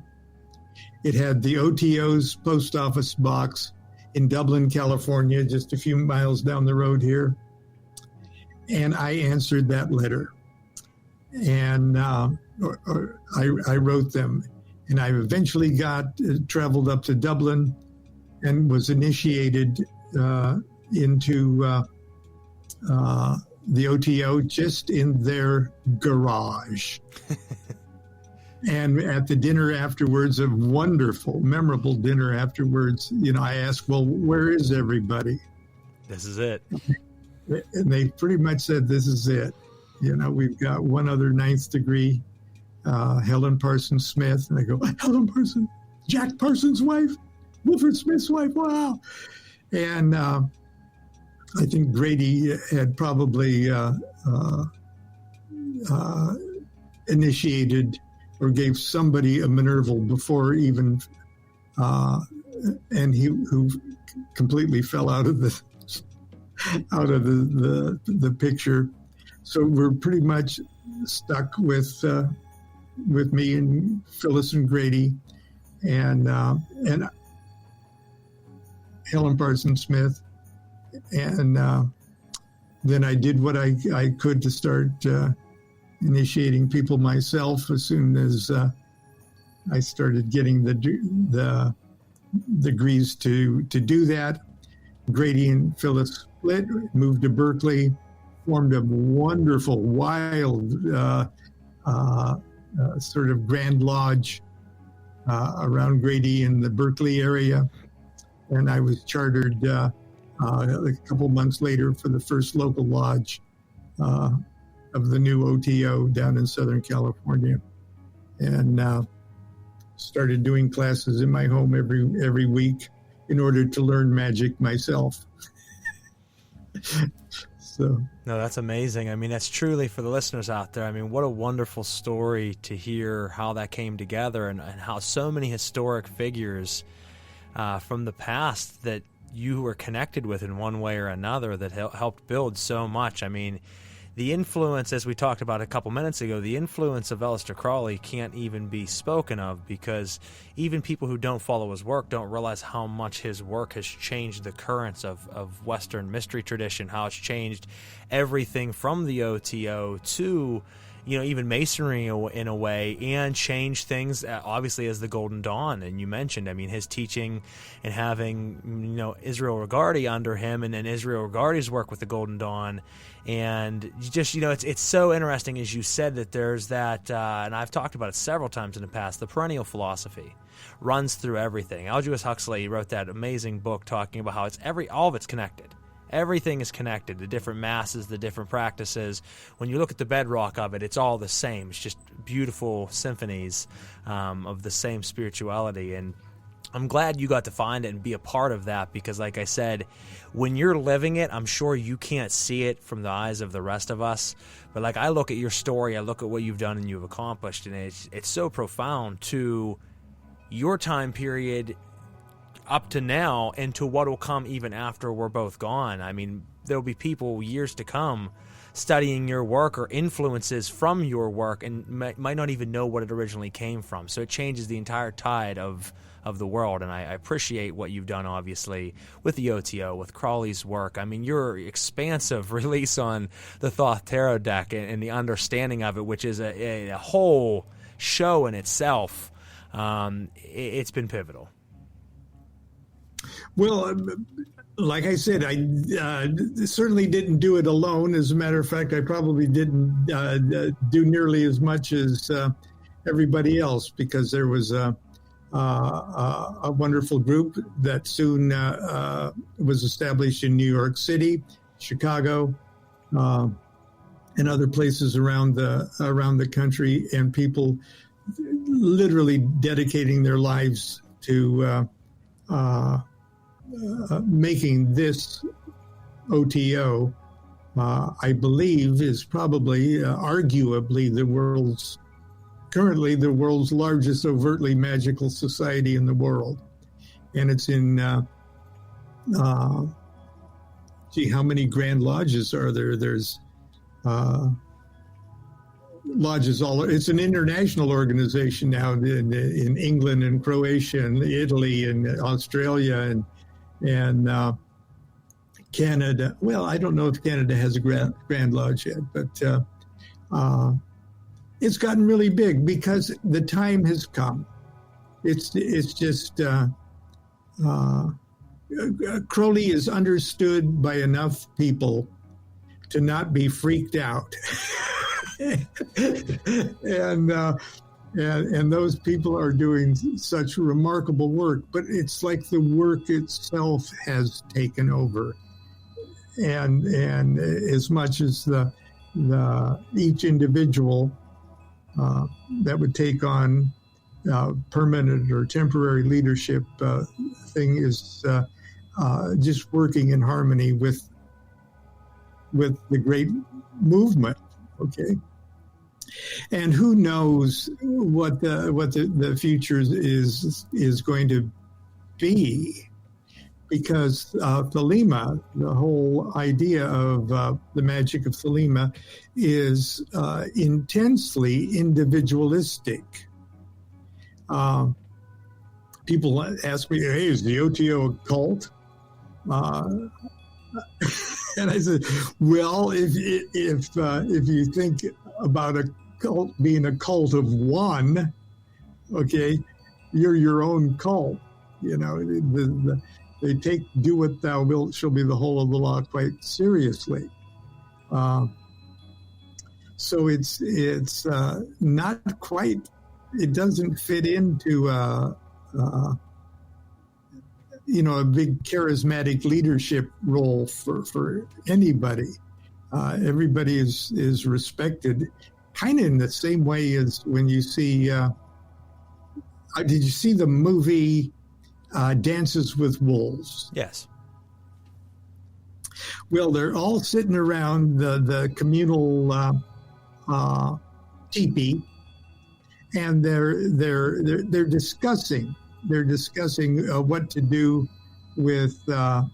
[SPEAKER 2] it had the OTO's post office box. in Dublin, California, just a few miles down the road here. And I answered that letter. And I wrote them. And I eventually traveled up to Dublin and was initiated into the OTO just in their garage. And at the dinner afterwards, a wonderful, memorable dinner afterwards, I asked, well, where is everybody?
[SPEAKER 1] This is it.
[SPEAKER 2] And they pretty much said, this is it. We've got one other ninth degree, Helen Parsons Smith. And I go, Helen Parsons, Jack Parsons' wife, Wilfred Smith's wife, wow. And I think Grady had probably initiated or gave somebody a Minerval before even, and who completely fell out of the picture. So we're pretty much stuck with me and Phyllis and Grady, and Helen Parsons Smith, and then I did what I could to start initiating people myself as soon as I started getting the degrees to do that. Grady and Phyllis split, moved to Berkeley, formed a wonderful, wild sort of Grand Lodge around Grady in the Berkeley area. And I was chartered a couple months later for the first local lodge of the new OTO down in Southern California, and started doing classes in my home every week in order to learn magic myself. So
[SPEAKER 1] no, that's amazing. I mean, that's truly, for the listeners out there, I mean, what a wonderful story to hear how that came together, and how so many historic figures from the past that you were connected with in one way or another that helped build so much. I mean, the influence, as we talked about a couple minutes ago, the influence of Aleister Crowley can't even be spoken of, because even people who don't follow his work don't realize how much his work has changed the currents of Western mystery tradition, how it's changed everything from the OTO to, even Masonry in a way, and changed things, obviously, as the Golden Dawn. And you mentioned, I mean, his teaching and having, Israel Regardie under him, and then Israel Regardie's work with the Golden Dawn. And just, it's so interesting, as you said, that there's that, and I've talked about it several times in the past, the perennial philosophy runs through everything. Aldous Huxley wrote that amazing book talking about how all of it's connected. Everything is connected, the different masses, the different practices. When you look at the bedrock of it, it's all the same. It's just beautiful symphonies of the same spirituality. And I'm glad you got to find it and be a part of that, because like I said, when you're living it, I'm sure you can't see it from the eyes of the rest of us. But like, I look at your story, I look at what you've done and you've accomplished, and it's so profound to your time period up to now and to what will come even after we're both gone. I mean, there'll be people years to come studying your work or influences from your work and might not even know what it originally came from. So it changes the entire tide of the world, and I appreciate what you've done, obviously, with the OTO, with Crowley's work. I mean, your expansive release on the Thoth Tarot deck and the understanding of it, which is a whole show in itself, it's been pivotal.
[SPEAKER 2] Well, like I said, I certainly didn't do it alone. As a matter of fact, I probably didn't do nearly as much as everybody else, because there was a wonderful group that soon was established in New York City, Chicago, and other places around the country, and people literally dedicating their lives to making this OTO, I believe, is probably arguably currently the world's largest overtly magical society in the world. And it's in, how many Grand Lodges are there? There's lodges it's an international organization now in England and Croatia and Italy and Australia And Canada, well, I don't know if Canada has a Grand Lodge yet, but it's gotten really big because the time has come. It's just Crowley is understood by enough people to not be freaked out, and those people are doing such remarkable work. But it's like the work itself has taken over, and as much as the each individual that would take on permanent or temporary leadership thing is just working in harmony with the great movement. Okay, and who knows what the future is going to be, because Thelema, the whole idea of the Magick of Thelema, is intensely individualistic. People ask me, "Hey, is the OTO a cult?" And I said, "Well, if you think about a cult being a cult of one, okay, you're your own cult. You know, they take 'do what thou wilt shall be the whole of the law' quite seriously. So it's not quite. It doesn't fit into a big charismatic leadership role for anybody. Everybody is respected, kind of in the same way as when you see. Did you see the movie Dances with Wolves?
[SPEAKER 1] Yes.
[SPEAKER 2] Well, they're all sitting around the communal teepee, and they're discussing what to do with Kevin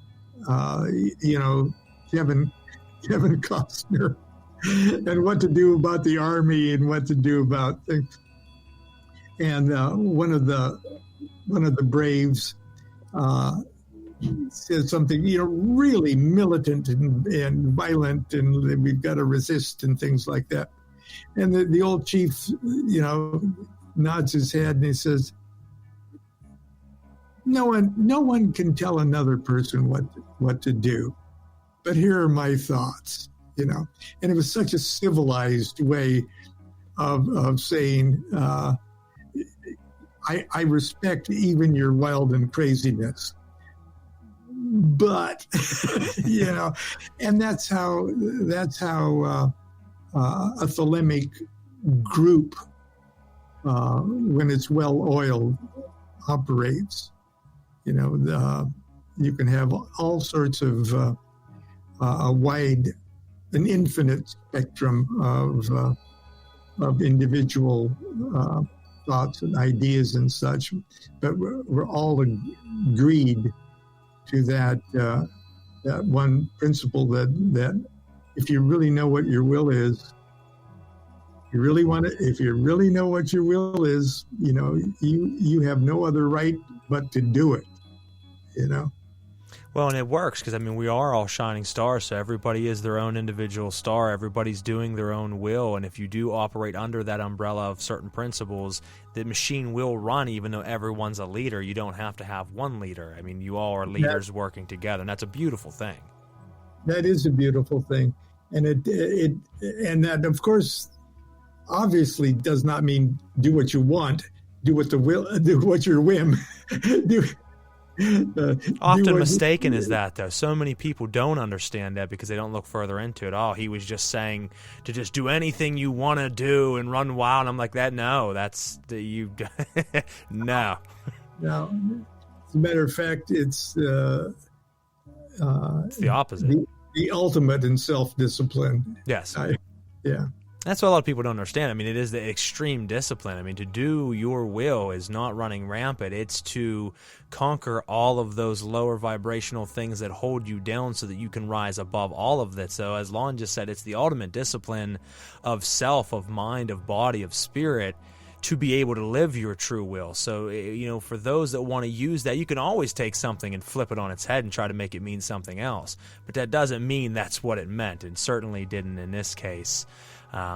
[SPEAKER 2] Costner, and what to do about the army, and what to do about things. And one of the braves says something, really militant and violent, and we've got to resist and things like that. And the old chief, nods his head and he says, No one can tell another person what to do, but here are my thoughts, And it was such a civilized way of saying, I respect even your wild and craziness, but and that's how a thelemic group, when it's well oiled, operates. You can have all sorts of an infinite spectrum of individual thoughts and ideas and such, but we're all agreed to that one principle that if you really know what your will is, if you really know what your will is, you have no other right but to do it.
[SPEAKER 1] Well, and it works because, we are all shining stars, so everybody is their own individual star. Everybody's doing their own will, and if you do operate under that umbrella of certain principles, the machine will run even though everyone's a leader. You don't have to have one leader. You all are leaders working together, and that's a beautiful thing.
[SPEAKER 2] That is a beautiful thing. And it that, of course, obviously does not mean do what you want, do what your whim,
[SPEAKER 1] often mistaken is that, though. So many people don't understand that because they don't look further into it. Oh, he was just saying to just do anything you want to do and run wild. And I'm like, that. No, that's you. No.
[SPEAKER 2] No. As a matter of fact, it's the
[SPEAKER 1] opposite.
[SPEAKER 2] The ultimate in self-discipline.
[SPEAKER 1] Yes.
[SPEAKER 2] Yeah.
[SPEAKER 1] That's what a lot of people don't understand. It is the extreme discipline. To do your will is not running rampant. It's to conquer all of those lower vibrational things that hold you down so that you can rise above all of that. So as Lon just said, it's the ultimate discipline of self, of mind, of body, of spirit, to be able to live your true will. So, for those that want to use that, you can always take something and flip it on its head and try to make it mean something else. But that doesn't mean that's what it meant, and certainly didn't in this case.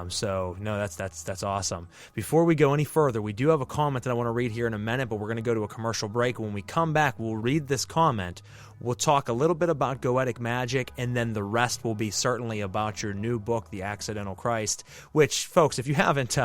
[SPEAKER 1] So no, that's awesome. Before we go any further, we do have a comment that I want to read here in a minute, but we're going to go to a commercial break. When we come back, we'll read this comment. We'll talk a little bit about goetic magic, and then the rest will be certainly about your new book, The Accidental Christ, which, folks, if you haven't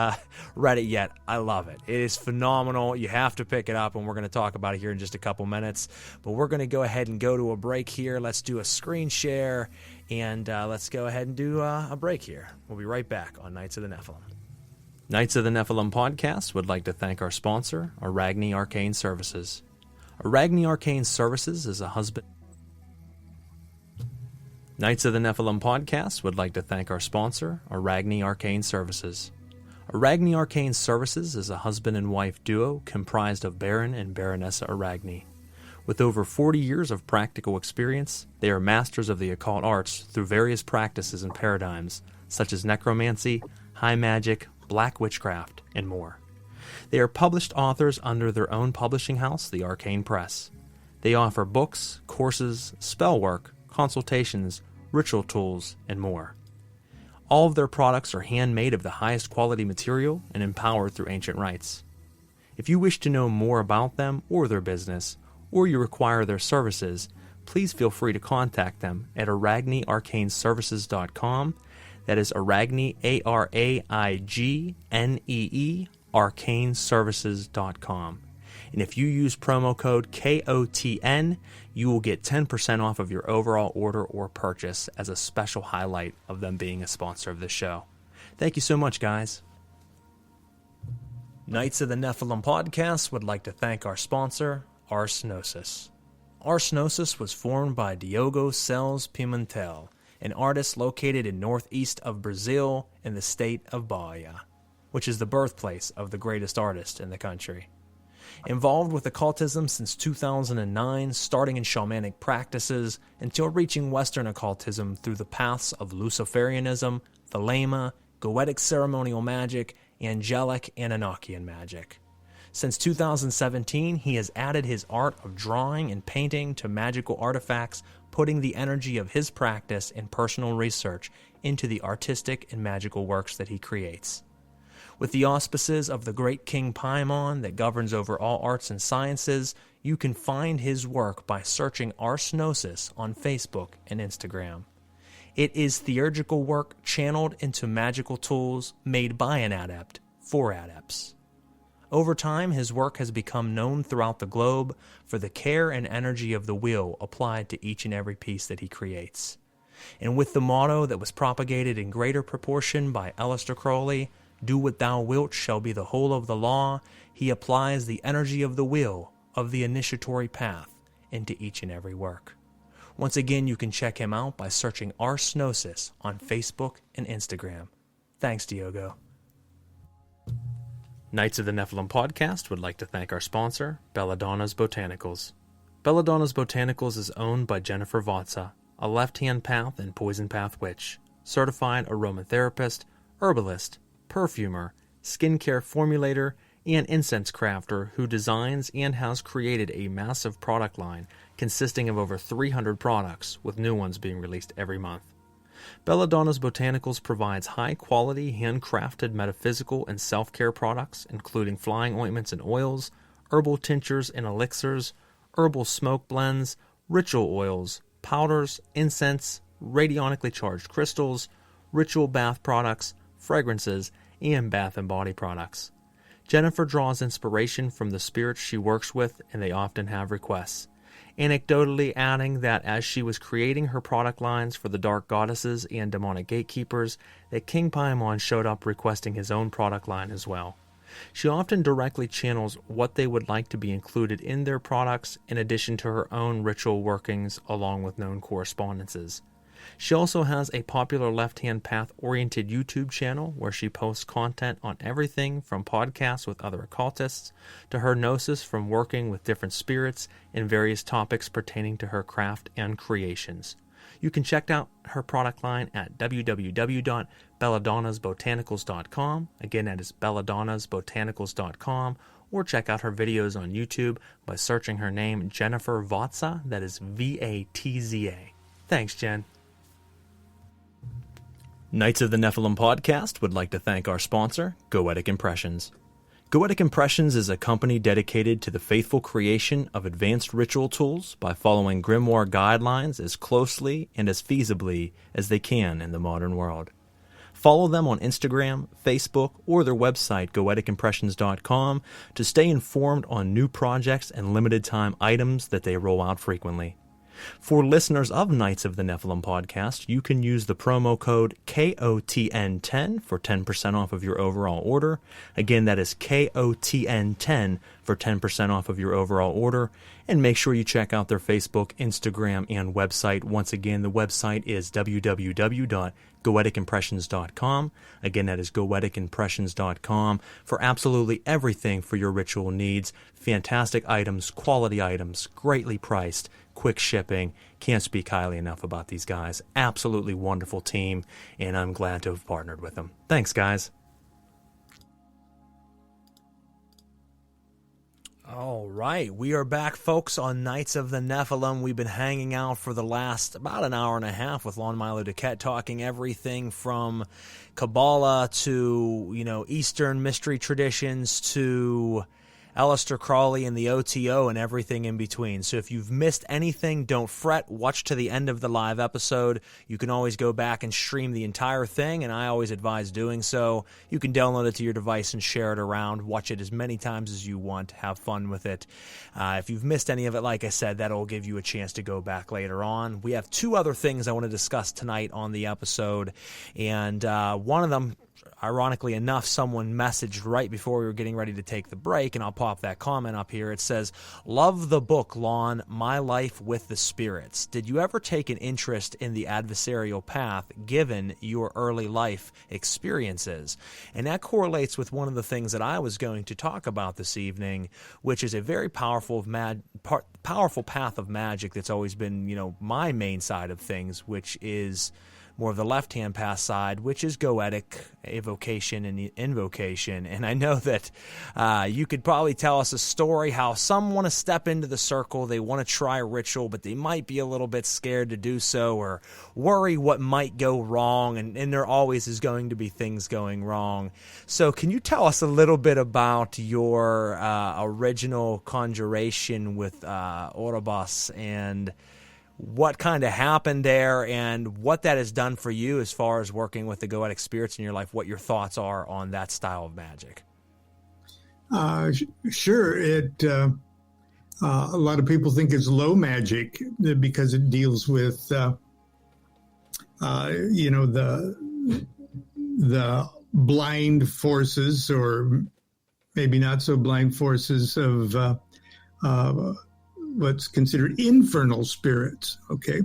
[SPEAKER 1] read it yet, I love it. It is phenomenal. You have to pick it up, and we're going to talk about it here in just a couple minutes. But we're going to go ahead and go to a break here. Let's do a screen share, and let's go ahead and do a break here. We'll be right back on Knights of the Nephilim. Knights of the Nephilim podcast would like to thank our sponsor, Arachne Arcane Services. Arachne Arcane Services is a husband. Knights of the Nephilim podcast would like to thank our sponsor, Arachne Arcane Services. Arachne Arcane Services is a husband and wife duo comprised of Baron and Baronessa Arachne. With over 40 years of practical experience, they are masters of the occult arts through various practices and paradigms, such as necromancy, high magic, black witchcraft, and more. They are published authors under their own publishing house, the Arcane Press. They offer books, courses, spell work, consultations, ritual tools, and more. All of their products are handmade of the highest quality material and empowered through ancient rites. If you wish to know more about them or their business, or you require their services, please feel free to contact them at arachnearcaneservices.com. That is Arachne, ARAIGNEE, arcaneservices.com. And if you use promo code KOTN, you will get 10% off of your overall order or purchase as a special highlight of them being a sponsor of this show. Thank you so much, guys. Knights of the Nephilim podcast would like to thank our sponsor, Ars Gnosis. Ars Gnosis was formed by Diogo Cells Pimentel, an artist located in northeast of Brazil in the state of Bahia, which is the birthplace of the greatest artist in the country. Involved with occultism since 2009, starting in shamanic practices until reaching Western occultism through the paths of Luciferianism, Thelema, Goetic ceremonial magic, angelic and Enochian magic. Since 2017, he has added his art of drawing and painting to magical artifacts, putting the energy of his practice and personal research into the artistic and magical works that he creates. With the auspices of the great King Paimon that governs over all arts and sciences, you can find his work by searching Ars Gnosis on Facebook and Instagram. It is theurgical work channeled into magical tools made by an adept for adepts. Over time, his work has become known throughout the globe for the care and energy of the will applied to each and every piece that he creates. And with the motto that was propagated in greater proportion by Aleister Crowley, "Do what thou wilt shall be the whole of the law," he applies the energy of the will of the initiatory path into each and every work. Once again, you can check him out by searching Ars Gnosis on Facebook and Instagram. Thanks, Diogo. Knights of the Nephilim podcast would like to thank our sponsor, Belladonna's Botanicals. Belladonna's Botanicals is owned by Jennifer Vatsa, a left-hand path and poison path witch, certified aromatherapist, herbalist, perfumer, skincare formulator, and incense crafter who designs and has created a massive product line consisting of over 300 products, with new ones being released every month. Belladonna's Botanicals provides high-quality, handcrafted metaphysical and self-care products, including flying ointments and oils, herbal tinctures and elixirs, herbal smoke blends, ritual oils, powders, incense, radionically charged crystals, ritual bath products, fragrances, and bath and body products. Jennifer draws inspiration from the spirits she works with, and they often have requests. Anecdotally adding that as she was creating her product lines for the dark goddesses and demonic gatekeepers, that King Paimon showed up requesting his own product line as well. She often directly channels what they would like to be included in their products, in addition to her own ritual workings along with known correspondences. She also has a popular left-hand path-oriented YouTube channel where she posts content on everything from podcasts with other occultists to her gnosis from working with different spirits and various topics pertaining to her craft and creations. You can check out her product line at www.belladonnasbotanicals.com. Again, that is belladonnasbotanicals.com. Or check out her videos on YouTube by searching her name, Jennifer Vatza. That is V-A-T-Z-A. Thanks, Jen. Knights of the Nephilim podcast would like to thank our sponsor, Goetic Impressions. Goetic Impressions is a company dedicated to the faithful creation of advanced ritual tools by following grimoire guidelines as closely and as feasibly as they can in the modern world. Follow them on Instagram, Facebook, or their website, goeticimpressions.com, to stay informed on new projects and limited-time items that they roll out frequently. For listeners of Knights of the Nephilim podcast, you can use the promo code KOTN10 for 10% off of your overall order. Again, that is KOTN10 for 10% off of your overall order. And make sure you check out their Facebook, Instagram, and website. Once again, the website is www.goeticimpressions.com. Again, that is goeticimpressions.com for absolutely everything for your ritual needs. Fantastic items, quality items, greatly priced, quick shipping. Can't speak highly enough about these guys. Absolutely wonderful team, and I'm glad to have partnered with them. Thanks, guys. All right, we are back, folks, on Knights of the Nephilim. We've been hanging out for the last about an hour and a half with Lon Milo DuQuette, talking everything from Kabbalah to, Eastern mystery traditions to Aleister Crowley and the OTO and everything in between. So if you've missed anything, don't fret. Watch to the end of the live episode. You can always go back and stream the entire thing, and I always advise doing so. You can download it to your device and share it around. Watch it as many times as you want. Have fun with it. If you've missed any of it, like I said, that'll give you a chance to go back later on. We have two other things I want to discuss tonight on the episode, and one of them, ironically enough, someone messaged right before we were getting ready to take the break, and I'll pop that comment up here. It says, "Love the book, Lon, My Life with the Spirits. Did you ever take an interest in the adversarial path given your early life experiences?" And that correlates with one of the things that I was going to talk about this evening, which is a very powerful path of magic that's always been, my main side of things, which is more of the left-hand path side, which is goetic, evocation, and invocation. And I know that you could probably tell us a story how some want to step into the circle, they want to try a ritual, but they might be a little bit scared to do so or worry what might go wrong, and there always is going to be things going wrong. So can you tell us a little bit about your original conjuration with Orobos and what kind of happened there and what that has done for you as far as working with the goetic spirits in your life, what your thoughts are on that style of magic?
[SPEAKER 2] Sure. A lot of people think it's low magic because it deals with, the blind forces, or maybe not so blind forces of what's considered infernal spirits, okay?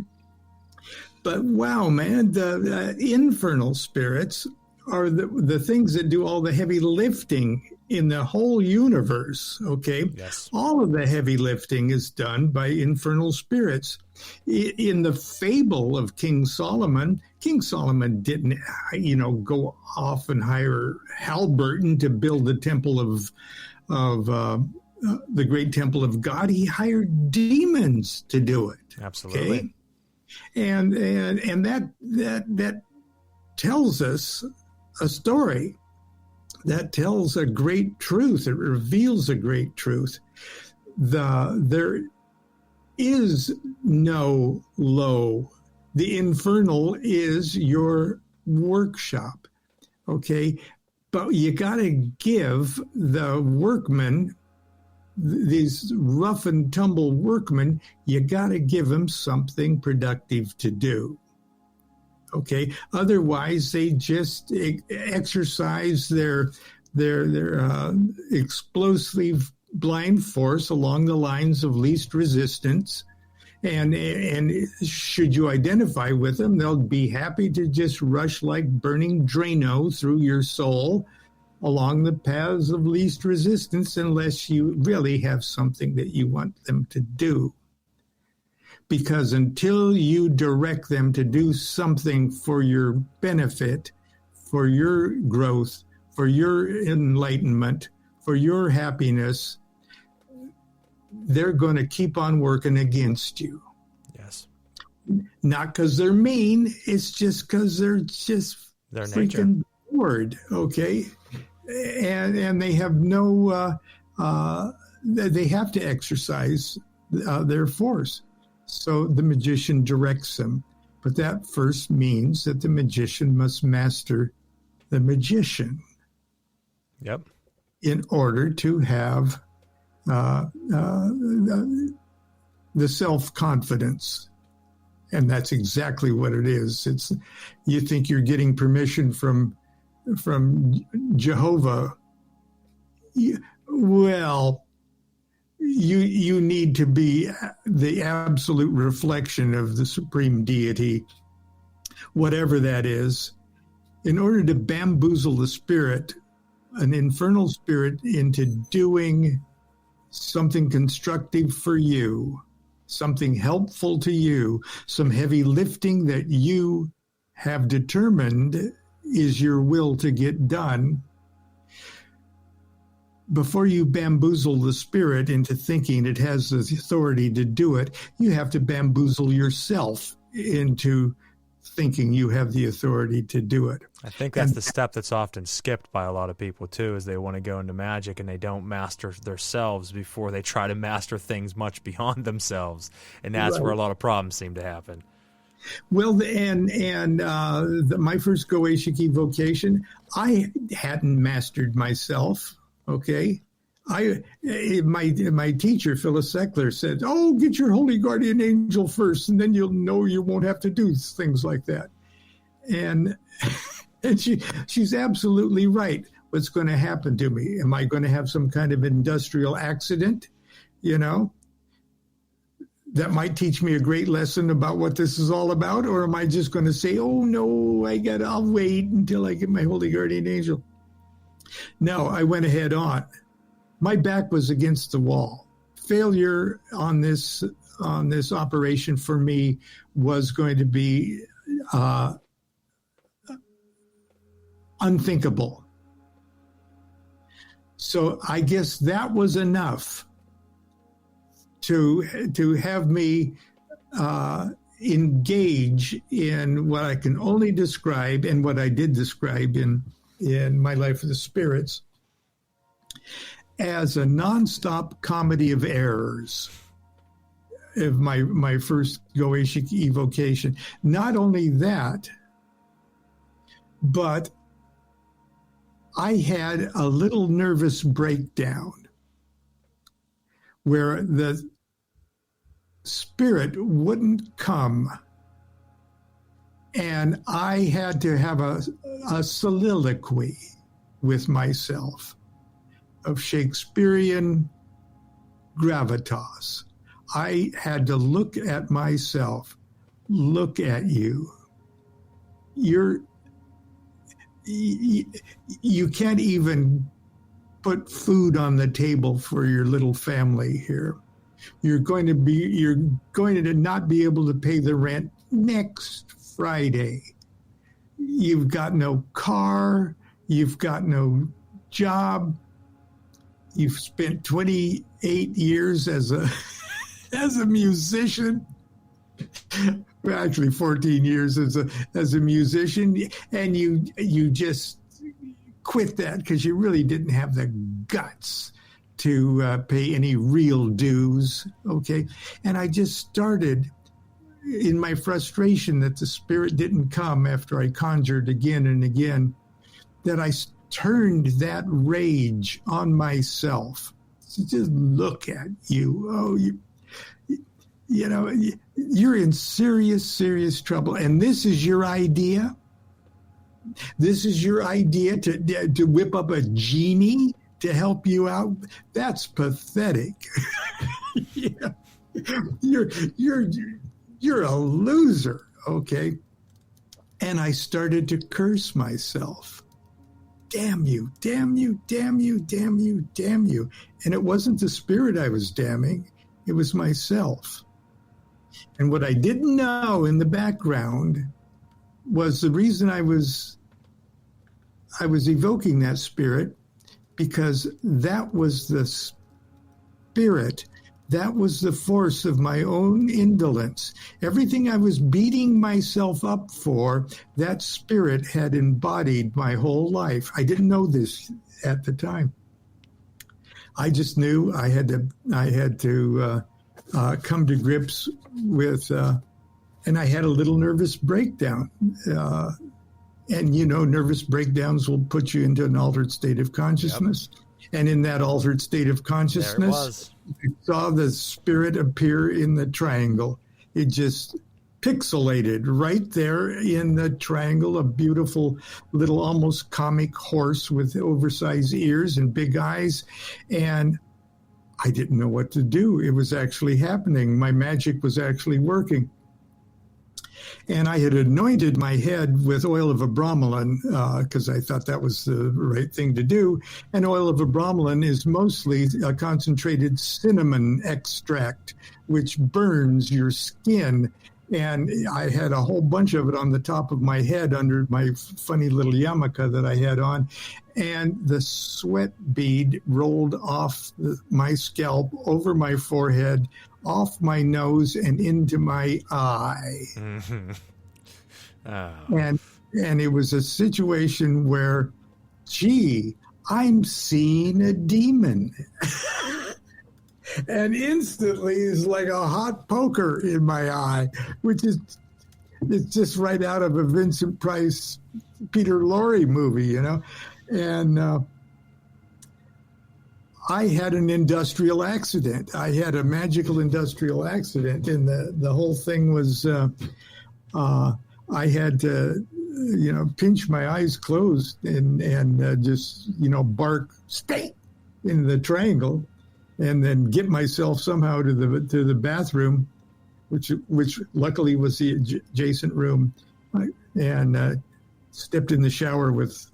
[SPEAKER 2] But wow, man, the infernal spirits are the things that do all the heavy lifting in the whole universe, okay?
[SPEAKER 1] Yes.
[SPEAKER 2] All of the heavy lifting is done by infernal spirits. In the fable of King Solomon didn't, go off and hire Halberton to build the temple of the great temple of God. He hired demons to do it.
[SPEAKER 1] Absolutely.
[SPEAKER 2] Okay? And that tells us a story. That tells a great truth. It reveals a great truth. There is no low. The infernal is your workshop. Okay? But you got to give the workmen, these rough and tumble workmen, you got to give them something productive to do. Okay, otherwise they just exercise their explosive blind force along the lines of least resistance. And should you identify with them, they'll be happy to just rush like burning Drano through your soul along the paths of least resistance, unless you really have something that you want them to do. because until you direct them to do something for your benefit, for your growth, for your enlightenment, for your happiness, they're going to keep on working against you.
[SPEAKER 1] Yes.
[SPEAKER 2] Not because they're mean, it's just because they're just
[SPEAKER 1] Their
[SPEAKER 2] freaking bored, okay? And they have no, they have to exercise their force. So the magician directs them. But that first means that the magician must master the magician.
[SPEAKER 1] Yep.
[SPEAKER 2] In order to have the self-confidence. And that's exactly what it is. It's, you think you're getting permission from Jehovah. Well, you need to be the absolute reflection of the supreme deity, whatever that is, in order to bamboozle the spirit, an infernal spirit, into doing something constructive for you, something helpful to you, some heavy lifting that you have determined is your will to get done. Before you bamboozle the spirit into thinking it has the authority to do it, you have to bamboozle yourself into thinking you have the authority to do it.
[SPEAKER 1] I think that's the step that's often skipped by a lot of people too, is they want to go into magic and they don't master themselves before they try to master things much beyond themselves, and that's where a lot of problems seem to happen.
[SPEAKER 2] Well, my first Goetic vocation, I hadn't mastered myself. Okay, my teacher Phyllis Seckler said, "Oh, get your holy guardian angel first, and then you'll know you won't have to do things like that." And she's absolutely right. What's going to happen to me? Am I going to have some kind of industrial accident? You know, that might teach me a great lesson about what this is all about, or am I just going to say, "Oh no, I'll wait until I get my holy guardian angel"? No, I went ahead on. My back was against the wall. Failure on this operation for me was going to be unthinkable. So I guess that was enough to have me engage in what I can only describe, and what I did describe in my Life of the Spirits, as a nonstop comedy of errors of my first Goetic evocation. Not only that, but I had a little nervous breakdown where the spirit wouldn't come, and I had to have a soliloquy with myself of Shakespearean gravitas. I had to look at myself, look at you. You can't even put food on the table for your little family here. You're going to not be able to pay the rent next Friday. You've got no car. You've got no job. You've spent 28 years as a musician. Well, actually 14 years as a musician, and you just quit that because you really didn't have the guts to pay any real dues. Okay, and I just started, in my frustration that the spirit didn't come after I conjured again and again, that I turned that rage on myself. So just look at you. Oh, you know, you're in serious, serious trouble. And this is your idea? This is your idea to whip up a genie to help you out? That's pathetic. Yeah. You're a loser, okay? And I started to curse myself. Damn you, damn you, damn you, damn you, damn you. And it wasn't the spirit I was damning, it was myself. And what I didn't know in the background was the reason I was evoking that spirit, because that was the spirit. That was the force of my own indolence. Everything I was beating myself up for, that spirit had embodied my whole life. I didn't know this at the time. I just knew I had to come to grips with, and I had a little nervous breakdown. And, nervous breakdowns will put you into an altered state of consciousness. Yep. And in that altered state of consciousness, I saw the spirit appear in the triangle. It just pixelated right there in the triangle, a beautiful little almost comic horse with oversized ears and big eyes. And I didn't know what to do. It was actually happening. My magic was actually working. And I had anointed my head with oil of Abramelin because I thought that was the right thing to do. And oil of Abramelin is mostly a concentrated cinnamon extract, which burns your skin. And I had a whole bunch of it on the top of my head under my funny little yarmulke that I had on. And the sweat bead rolled off my scalp, over my forehead, off my nose, and into my eye. Mm-hmm. Oh. And it was a situation where, gee, I'm seeing a demon. And instantly it's like a hot poker in my eye, which is, it's just right out of a Vincent Price, Peter Lorre movie, And I had an industrial accident. I had a magical industrial accident, and the whole thing was I had to, pinch my eyes closed and just, bark, stay in the triangle, and then get myself somehow to the bathroom, which luckily was the adjacent room, and stepped in the shower with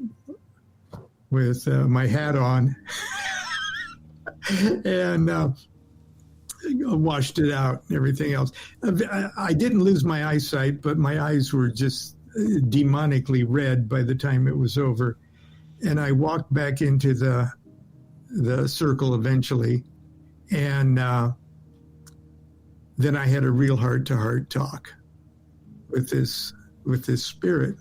[SPEAKER 2] my hat on, and washed it out and everything else. I didn't lose my eyesight, but my eyes were just demonically red by the time it was over. And I walked back into the circle eventually. And then I had a real heart-to-heart talk with this spirit.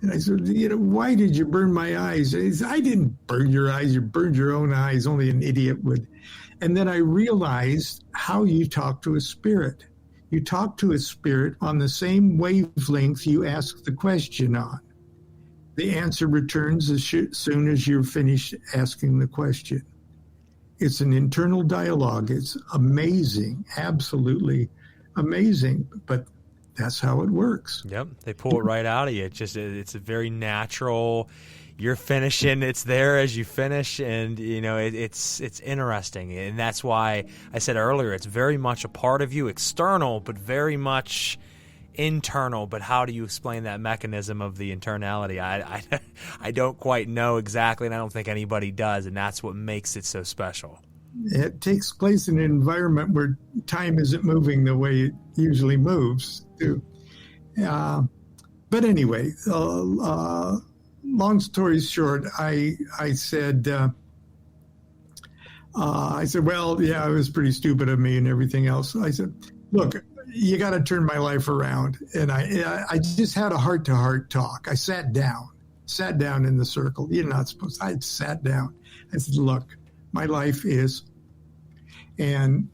[SPEAKER 2] And I said, why did you burn my eyes? And he said, I didn't burn your eyes. You burned your own eyes. Only an idiot would. And then I realized how you talk to a spirit. You talk to a spirit on the same wavelength you ask the question on. The answer returns as soon as you're finished asking the question. It's an internal dialogue. It's amazing, absolutely amazing, but that's how it works.
[SPEAKER 1] Yep, they pull it right out of you. It's a very natural. You're finishing. It's there as you finish, and it's interesting, and that's why I said earlier it's very much a part of you, external, but very much internal. But how do you explain that mechanism of the internality? I don't quite know exactly, and I don't think anybody does, and that's what makes it so special.
[SPEAKER 2] It takes place in an environment where time isn't moving the way it usually moves, too. But anyway, long story short, I said, well, yeah, it was pretty stupid of me and everything else. I said, look, you got to turn my life around. And I just had a heart-to-heart talk. I sat down in the circle. You're not supposed to. I sat down. I said, look, my life is, and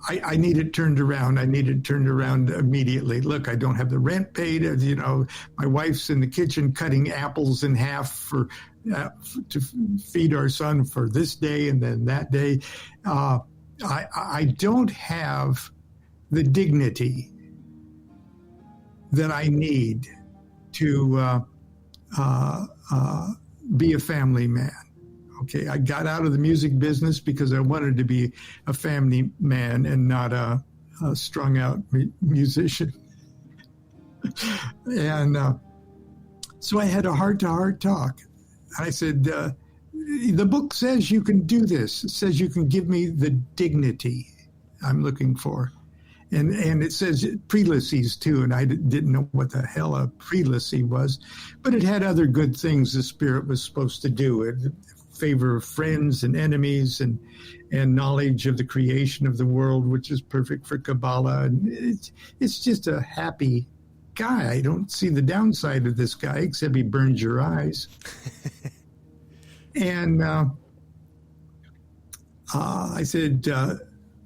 [SPEAKER 2] I need it turned around. I need it turned around immediately. Look, I don't have the rent paid. My wife's in the kitchen cutting apples in half to feed our son for this day and then that day. I don't have the dignity that I need to be a family man. Okay, I got out of the music business because I wanted to be a family man and not a strung-out musician. And so I had a heart-to-heart talk. I said, the book says you can do this. It says you can give me the dignity I'm looking for. And it says prelacies too, and I didn't know what the hell a prelacy was, but it had other good things the Spirit was supposed to do. It favor of friends and enemies, and knowledge of the creation of the world, which is perfect for Kabbalah. And it's just a happy guy. I don't see the downside of this guy, except he burns your eyes. And I said,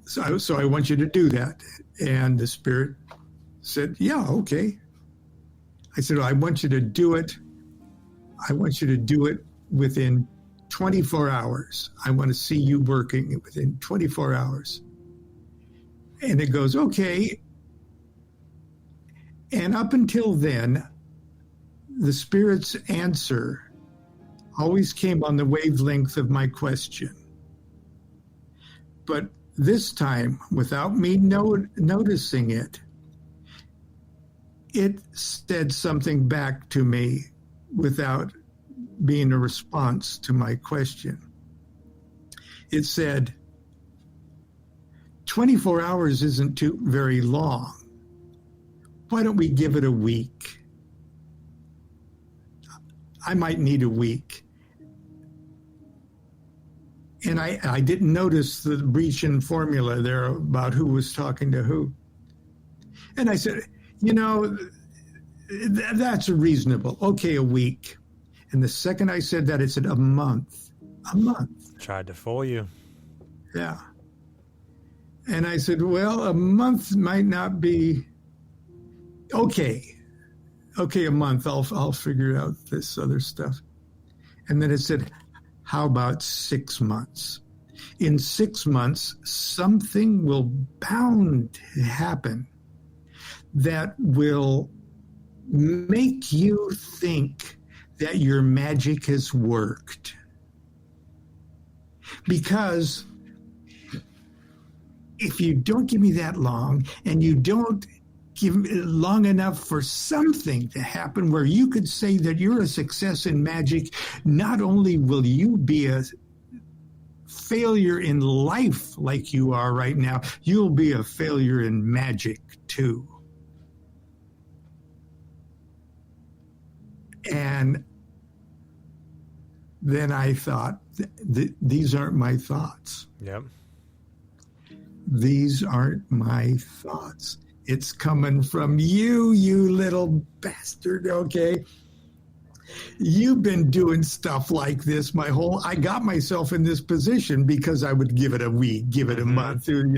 [SPEAKER 2] so I want you to do that. And the Spirit said, yeah, okay. I said, well, I want you to do it. I want you to do it within 24 hours. I want to see you working within 24 hours. And it goes, okay. And up until then, the Spirit's answer always came on the wavelength of my question. But this time, without me noticing it, it said something back to me without being a response to my question. It said, 24 hours isn't too very long. Why don't we give it a week? I might need a week. And I didn't notice the breach in formula there about who was talking to who. And I said, that's reasonable. Okay, a week. And the second I said that, it said a month. A month.
[SPEAKER 1] Tried to fool you.
[SPEAKER 2] Yeah. And I said, well, a month might not be okay. Okay, a month. I'll figure out this other stuff. And then it said, how about 6 months? In 6 months, something will bound to happen that will make you think that your magic has worked. Because if you don't give me that long, and you don't give me long enough for something to happen where you could say that you're a success in magic, not only will you be a failure in life like you are right now, you'll be a failure in magic too. And then I thought, these aren't my thoughts.
[SPEAKER 1] Yep.
[SPEAKER 2] These aren't my thoughts. It's coming from you, you little bastard, okay? You've been doing stuff like this I got myself in this position because I would give it a week, give it a month,
[SPEAKER 1] Give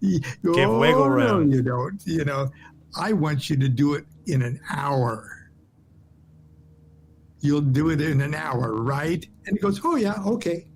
[SPEAKER 1] wiggle room.
[SPEAKER 2] No, you don't, I want you to do it in an hour. You'll do it in an hour, right? And he goes, oh yeah, okay.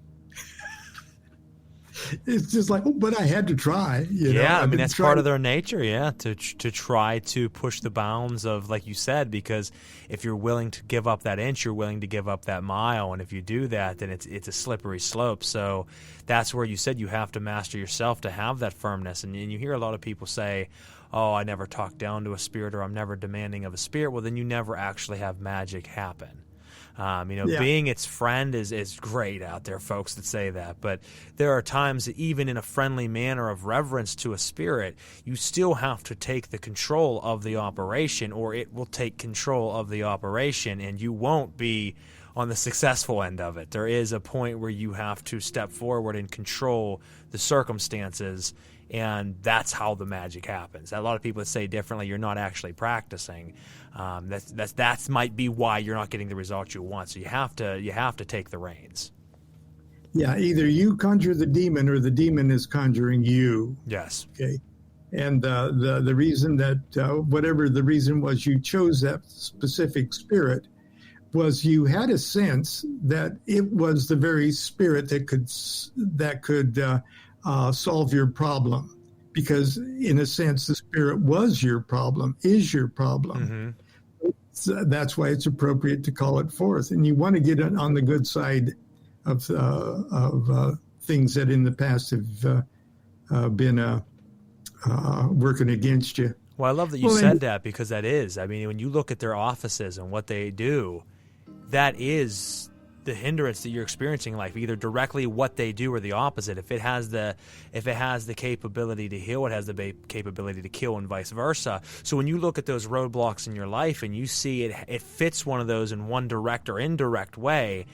[SPEAKER 2] It's just like, but I had to try.
[SPEAKER 1] I mean, that's part of their nature, to try to push the bounds of, like you said, because if you're willing to give up that inch, you're willing to give up that mile, and if you do that, then it's a slippery slope. So that's where you said you have to master yourself to have that firmness. And you hear a lot of people say, oh, I never talk down to a spirit, or I'm never demanding of a spirit. Well, then you never actually have magic happen. Being its friend is great out there, folks that say that. But there are times that even in a friendly manner of reverence to a spirit, you still have to take the control of the operation, or it will take control of the operation, and you won't be on the successful end of it. There is a point where you have to step forward and control the circumstances, and that's how the magic happens. A lot of people that say differently, you're not actually practicing. That might be why you're not getting the results you want. So you have to take the reins.
[SPEAKER 2] Yeah, either you conjure the demon or the demon is conjuring you.
[SPEAKER 1] Yes.
[SPEAKER 2] Okay. And the reason that whatever the reason was you chose that specific spirit was you had a sense that it was the very spirit that could solve your problem, because in a sense the spirit was your problem, is your problem.
[SPEAKER 1] Mm-hmm.
[SPEAKER 2] So that's why it's appropriate to call it forth, and you want to get on the good side of things that in the past have been working against you.
[SPEAKER 1] Well, I love that you said that, because that is, I mean, when you look at their offices and what they do, that is the hindrance that you're experiencing in life, either directly what they do or the opposite. If it has the capability to heal, it has the capability to kill, and vice versa. So when you look at those roadblocks in your life and you see it fits one of those in one direct or indirect way,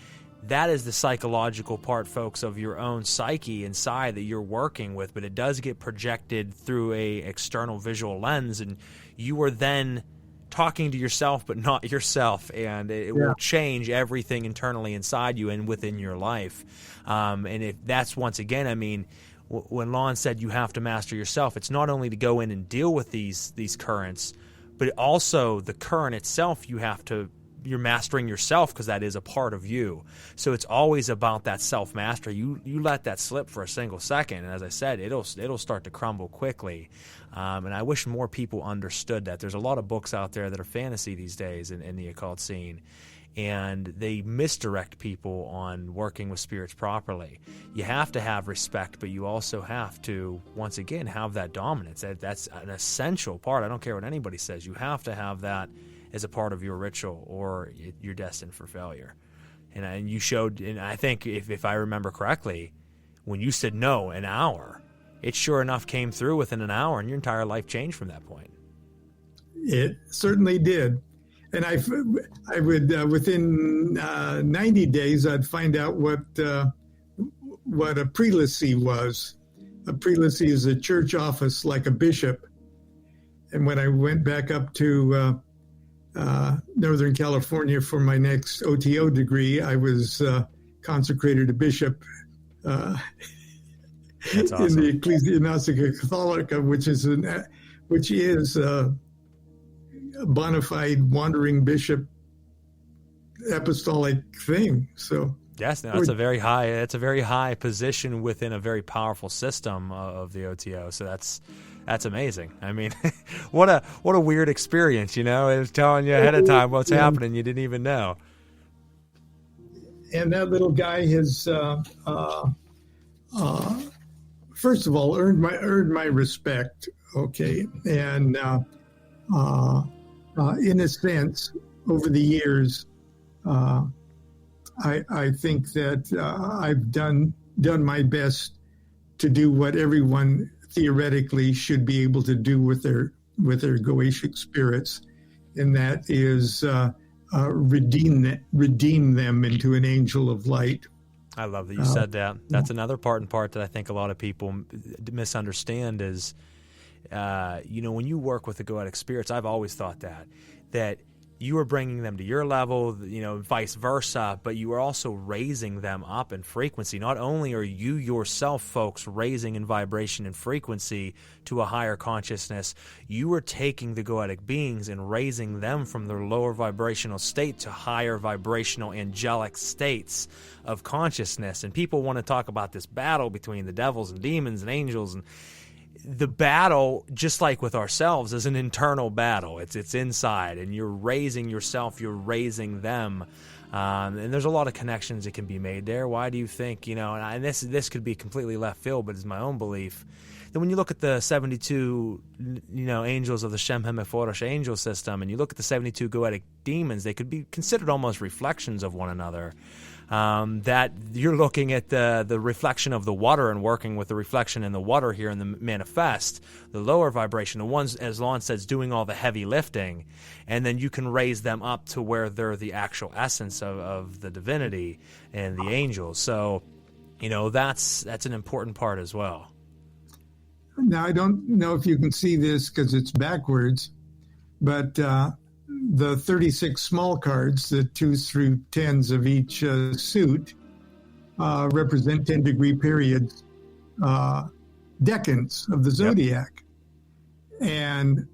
[SPEAKER 1] that is the psychological part, folks, of your own psyche inside that you're working with. But it does get projected through a external visual lens, and you are then talking to yourself but not yourself, and it will change everything internally inside you and within your life. And if that's, once again, I mean, when Lon said you have to master yourself, it's not only to go in and deal with these currents, but also the current itself, you're mastering yourself, because that is a part of you. So it's always about that self-mastery. You let that slip for a single second, and as I said, it'll start to crumble quickly. And I wish more people understood that. There's a lot of books out there that are fantasy these days in the occult scene, and they misdirect people on working with spirits properly. You have to have respect, but you also have to, once again, have that dominance. That's an essential part. I don't care what anybody says. You have to have that as a part of your ritual, or you're destined for failure. And you showed, and I think if I remember correctly, when you said no, an hour, it sure enough came through within an hour, and your entire life changed from that point.
[SPEAKER 2] It certainly did. And I would within 90 days, I'd find out what a prelacy was. A prelacy is a church office like a bishop. And when I went back up to Northern California for my next OTO degree, I was consecrated a bishop
[SPEAKER 1] That's awesome.
[SPEAKER 2] in the Ecclesiastica Catholica, which is a bona fide wandering bishop apostolic thing. So
[SPEAKER 1] yes, no, it's a very high position within a very powerful system of the OTO. So that's amazing. I mean, what a weird experience, It was telling you ahead of time what's happening. You didn't even know.
[SPEAKER 2] And that little guy has, first of all, earned my respect. Okay, and in a sense, over the years, I think that I've done my best to do what everyone theoretically should be able to do with their Goetic spirits, and that is redeem them into an angel of light.
[SPEAKER 1] I love that you said that. That's another part that I think a lot of people misunderstand is, when you work with the Goetic spirits, I've always thought that you are bringing them to your level, vice versa, but you are also raising them up in frequency. Not only are you yourself, folks, raising in vibration and frequency to a higher consciousness, you are taking the Goetic beings and raising them from their lower vibrational state to higher vibrational angelic states of consciousness. And people want to talk about this battle between the devils and demons and angels, and the battle, just like with ourselves, is an internal battle. It's inside, and you're raising yourself, you're raising them. And there's a lot of connections that can be made there. Why do you think, and this could be completely left field, but it's my own belief, that when you look at the 72, angels of the Shem Hemephoros angel system, and you look at the 72 Goetic demons, they could be considered almost reflections of one another. That you're looking at the reflection of the water and working with the reflection in the water here in the manifest, the lower vibration, the ones, as Lon says, doing all the heavy lifting, and then you can raise them up to where they're the actual essence of the divinity and the angels. So, that's an important part as well.
[SPEAKER 2] Now, I don't know if you can see this because it's backwards, but the 36 small cards, the 2s through 10s of each suit, represent 10-degree periods, decans of the zodiac. Yep. And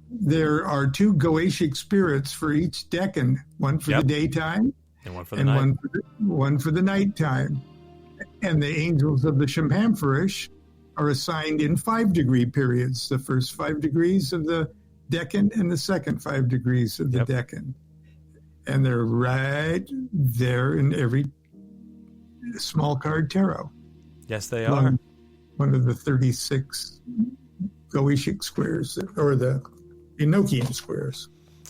[SPEAKER 2] there are 2 Goetic spirits for each decan, one for the daytime
[SPEAKER 1] and one for the night.
[SPEAKER 2] One for the nighttime. And the angels of the Shemhamphoros are assigned in 5-degree periods, the first 5 degrees of the decan and the second 5 degrees of the decan. And they're right there in every small card tarot.
[SPEAKER 1] Yes, they are.
[SPEAKER 2] One of the 36 Goetic squares, or the Enochian squares.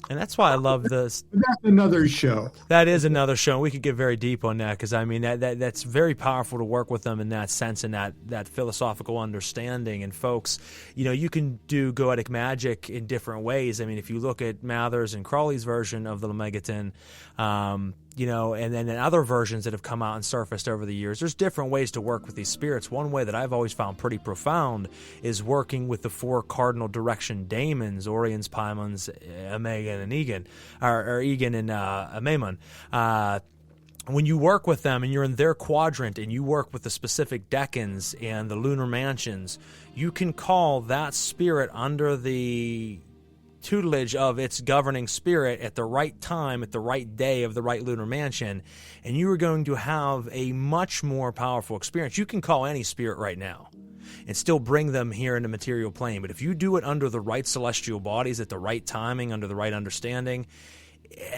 [SPEAKER 1] And that's why I love this.
[SPEAKER 2] That's another show.
[SPEAKER 1] That is another show. We could get very deep on that because, I mean, that's very powerful to work with them in that sense and that philosophical understanding. And, folks, you know, you can do goetic magic in different ways. I mean, if you look at Mather's and Crowley's version of the Lemegeton, you know, and then in other versions that have come out and surfaced over the years, there's different ways to work with these spirits. One way that I've always found pretty profound is working with the 4 cardinal direction daemons, Orions, Paimons, Amegan, and Egan, or Egan and Amaimon. When you work with them and you're in their quadrant and you work with the specific decans and the lunar mansions, you can call that spirit under the tutelage of its governing spirit at the right time, at the right day of the right lunar mansion, and you are going to have a much more powerful experience. You can call any spirit right now and still bring them here in the material plane, but if you do it under the right celestial bodies at the right timing, under the right understanding,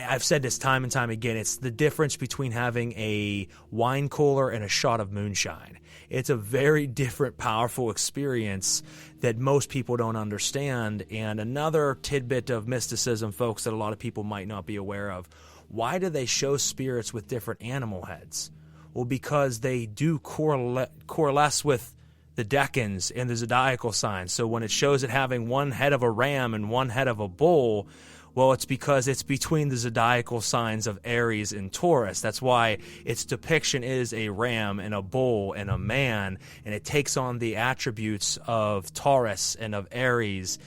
[SPEAKER 1] I've said this time and time again, it's the difference between having a wine cooler and a shot of moonshine. It's a very different, powerful experience that most people don't understand. And another tidbit of mysticism, folks, that a lot of people might not be aware of. Why do they show spirits with different animal heads? Well, because they do coalesce with the decans and the zodiacal signs. So when it shows it having one head of a ram and one head of a bull, well, it's because it's between the zodiacal signs of Aries and Taurus. That's why its depiction is a ram and a bull and a man, and it takes on the attributes of Taurus and of Aries.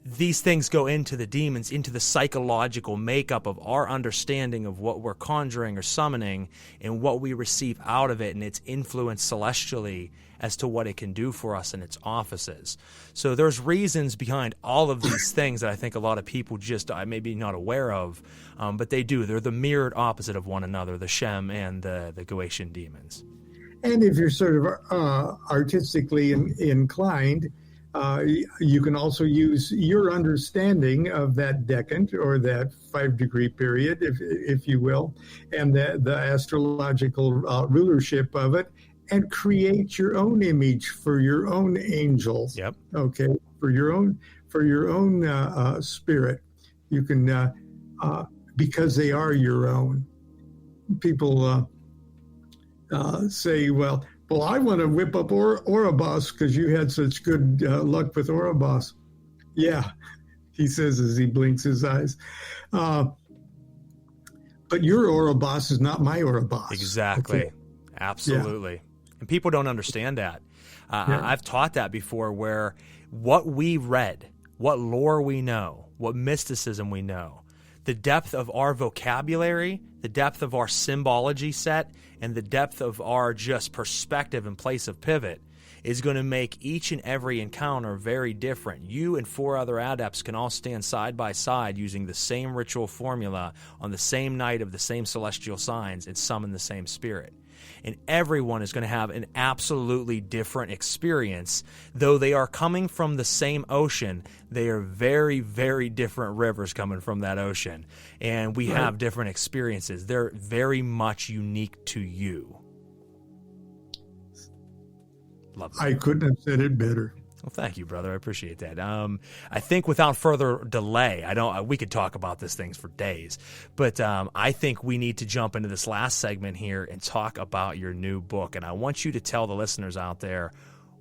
[SPEAKER 1] These things go into the demons, into the psychological makeup of our understanding of what we're conjuring or summoning and what we receive out of it and its influence celestially as to what it can do for us in its offices. So there's reasons behind all of these things that I think a lot of people just maybe not aware of, but they do. They're the mirrored opposite of one another, the Shem and the Goetian demons.
[SPEAKER 2] And if you're sort of artistically inclined, you can also use your understanding of that decant or that 5-degree period, if you will, and the astrological rulership of it, and create your own image for your own angels.
[SPEAKER 1] Yep.
[SPEAKER 2] Okay. For your own spirit, you can because they are your own. People say, well, I want to whip up Ouroboros because you had such good luck with Ouroboros. Yeah, he says as he blinks his eyes. But your Ouroboros is not my Ouroboros.
[SPEAKER 1] Exactly. Okay. Absolutely. Yeah. And people don't understand that. I've taught that before, where what we read, what lore we know, what mysticism we know, the depth of our vocabulary, the depth of our symbology set, and the depth of our just perspective and place of pivot is going to make each and every encounter very different. You and 4 other adepts can all stand side by side using the same ritual formula on the same night of the same celestial signs and summon the same spirit. And everyone is going to have an absolutely different experience. Though they are coming from the same ocean, they are very, very different rivers coming from that ocean. And we have different experiences. They're very much unique to you. Love that.
[SPEAKER 2] I couldn't have said it better.
[SPEAKER 1] Well, thank you, brother. I appreciate that. I think without further delay, we could talk about these things for days, but I think we need to jump into this last segment here and talk about your new book. And I want you to tell the listeners out there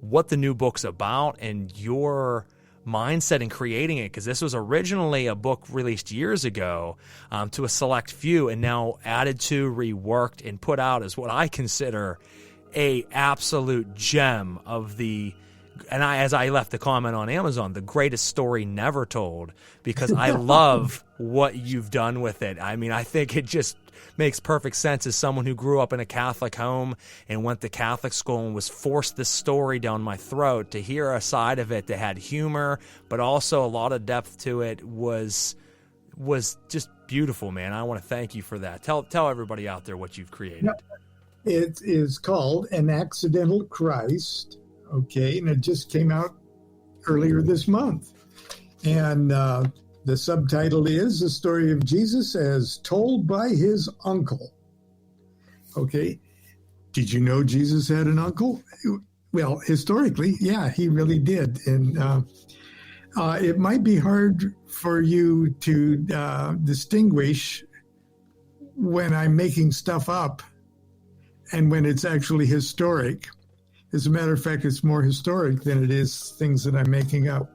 [SPEAKER 1] what the new book's about and your mindset in creating it, because this was originally a book released years ago to a select few and now added to, reworked, and put out as what I consider a absolute gem of the... And as I left the comment on Amazon, the greatest story never told, because I love what you've done with it. I mean, I think it just makes perfect sense as someone who grew up in a Catholic home and went to Catholic school and was forced this story down my throat. To hear a side of it that had humor, but also a lot of depth to it was just beautiful, man. I want to thank you for that. Tell everybody out there what you've created.
[SPEAKER 2] It is called An Accidental Christ. Okay, and it just came out earlier this month. And the subtitle is The Story of Jesus as Told by His Uncle. Okay, did you know Jesus had an uncle? Well, historically, yeah, he really did. And it might be hard for you to distinguish when I'm making stuff up and when it's actually historic. As a matter of fact, it's more historic than it is things that I'm making up.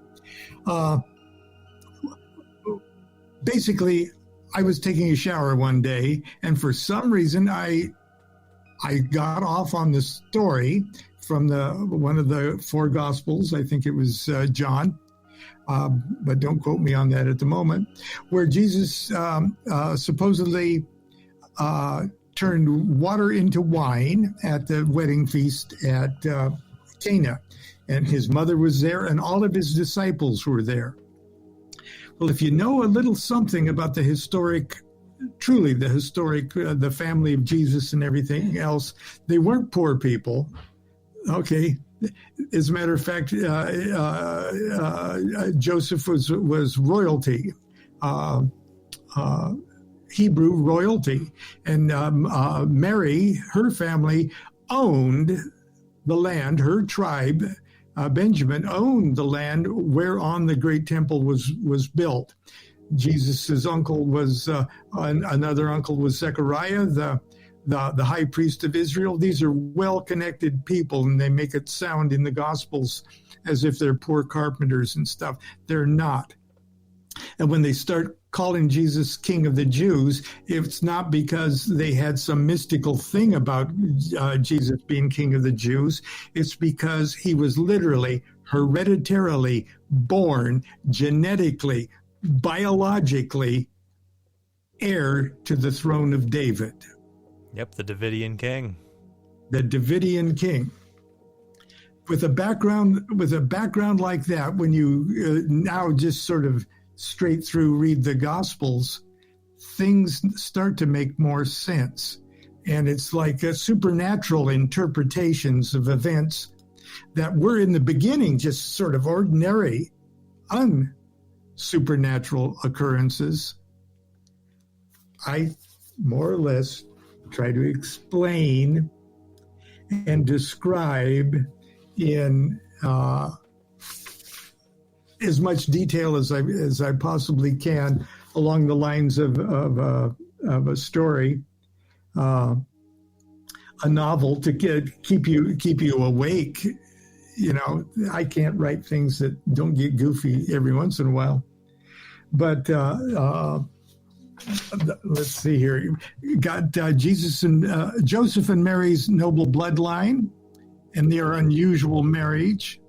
[SPEAKER 2] Basically, I was taking a shower one day, and for some reason, I got off on the story from one of the four Gospels. I think it was John, but don't quote me on that at the moment, where Jesus supposedly turned water into wine at the wedding feast at Cana. And his mother was there, and all of his disciples were there. Well, if you know a little something about the historic, the family of Jesus and everything else, they weren't poor people. Okay. As a matter of fact, Joseph was royalty. Hebrew royalty. And Mary, her family, owned the land. Her tribe, Benjamin, owned the land whereon the great temple was built. Jesus's uncle was, another uncle was Zechariah, the high priest of Israel. These are well-connected people, and they make it sound in the Gospels as if they're poor carpenters and stuff. They're not. And when they start calling Jesus King of the Jews, it's not because they had some mystical thing about Jesus being King of the Jews. It's because he was literally, hereditarily born, genetically, biologically heir to the throne of David.
[SPEAKER 1] Yep, the Davidian king.
[SPEAKER 2] The Davidian king. With a background like that, when you now just sort of straight through read the Gospels, things start to make more sense. And it's like supernatural interpretations of events that were in the beginning just sort of ordinary, unsupernatural occurrences. I more or less try to explain and describe in as much detail as I possibly can along the lines of a story, a novel to keep you awake. You know, I can't write things that don't get goofy every once in a while. But let's see here. You got Jesus and Joseph and Mary's noble bloodline and their unusual marriage,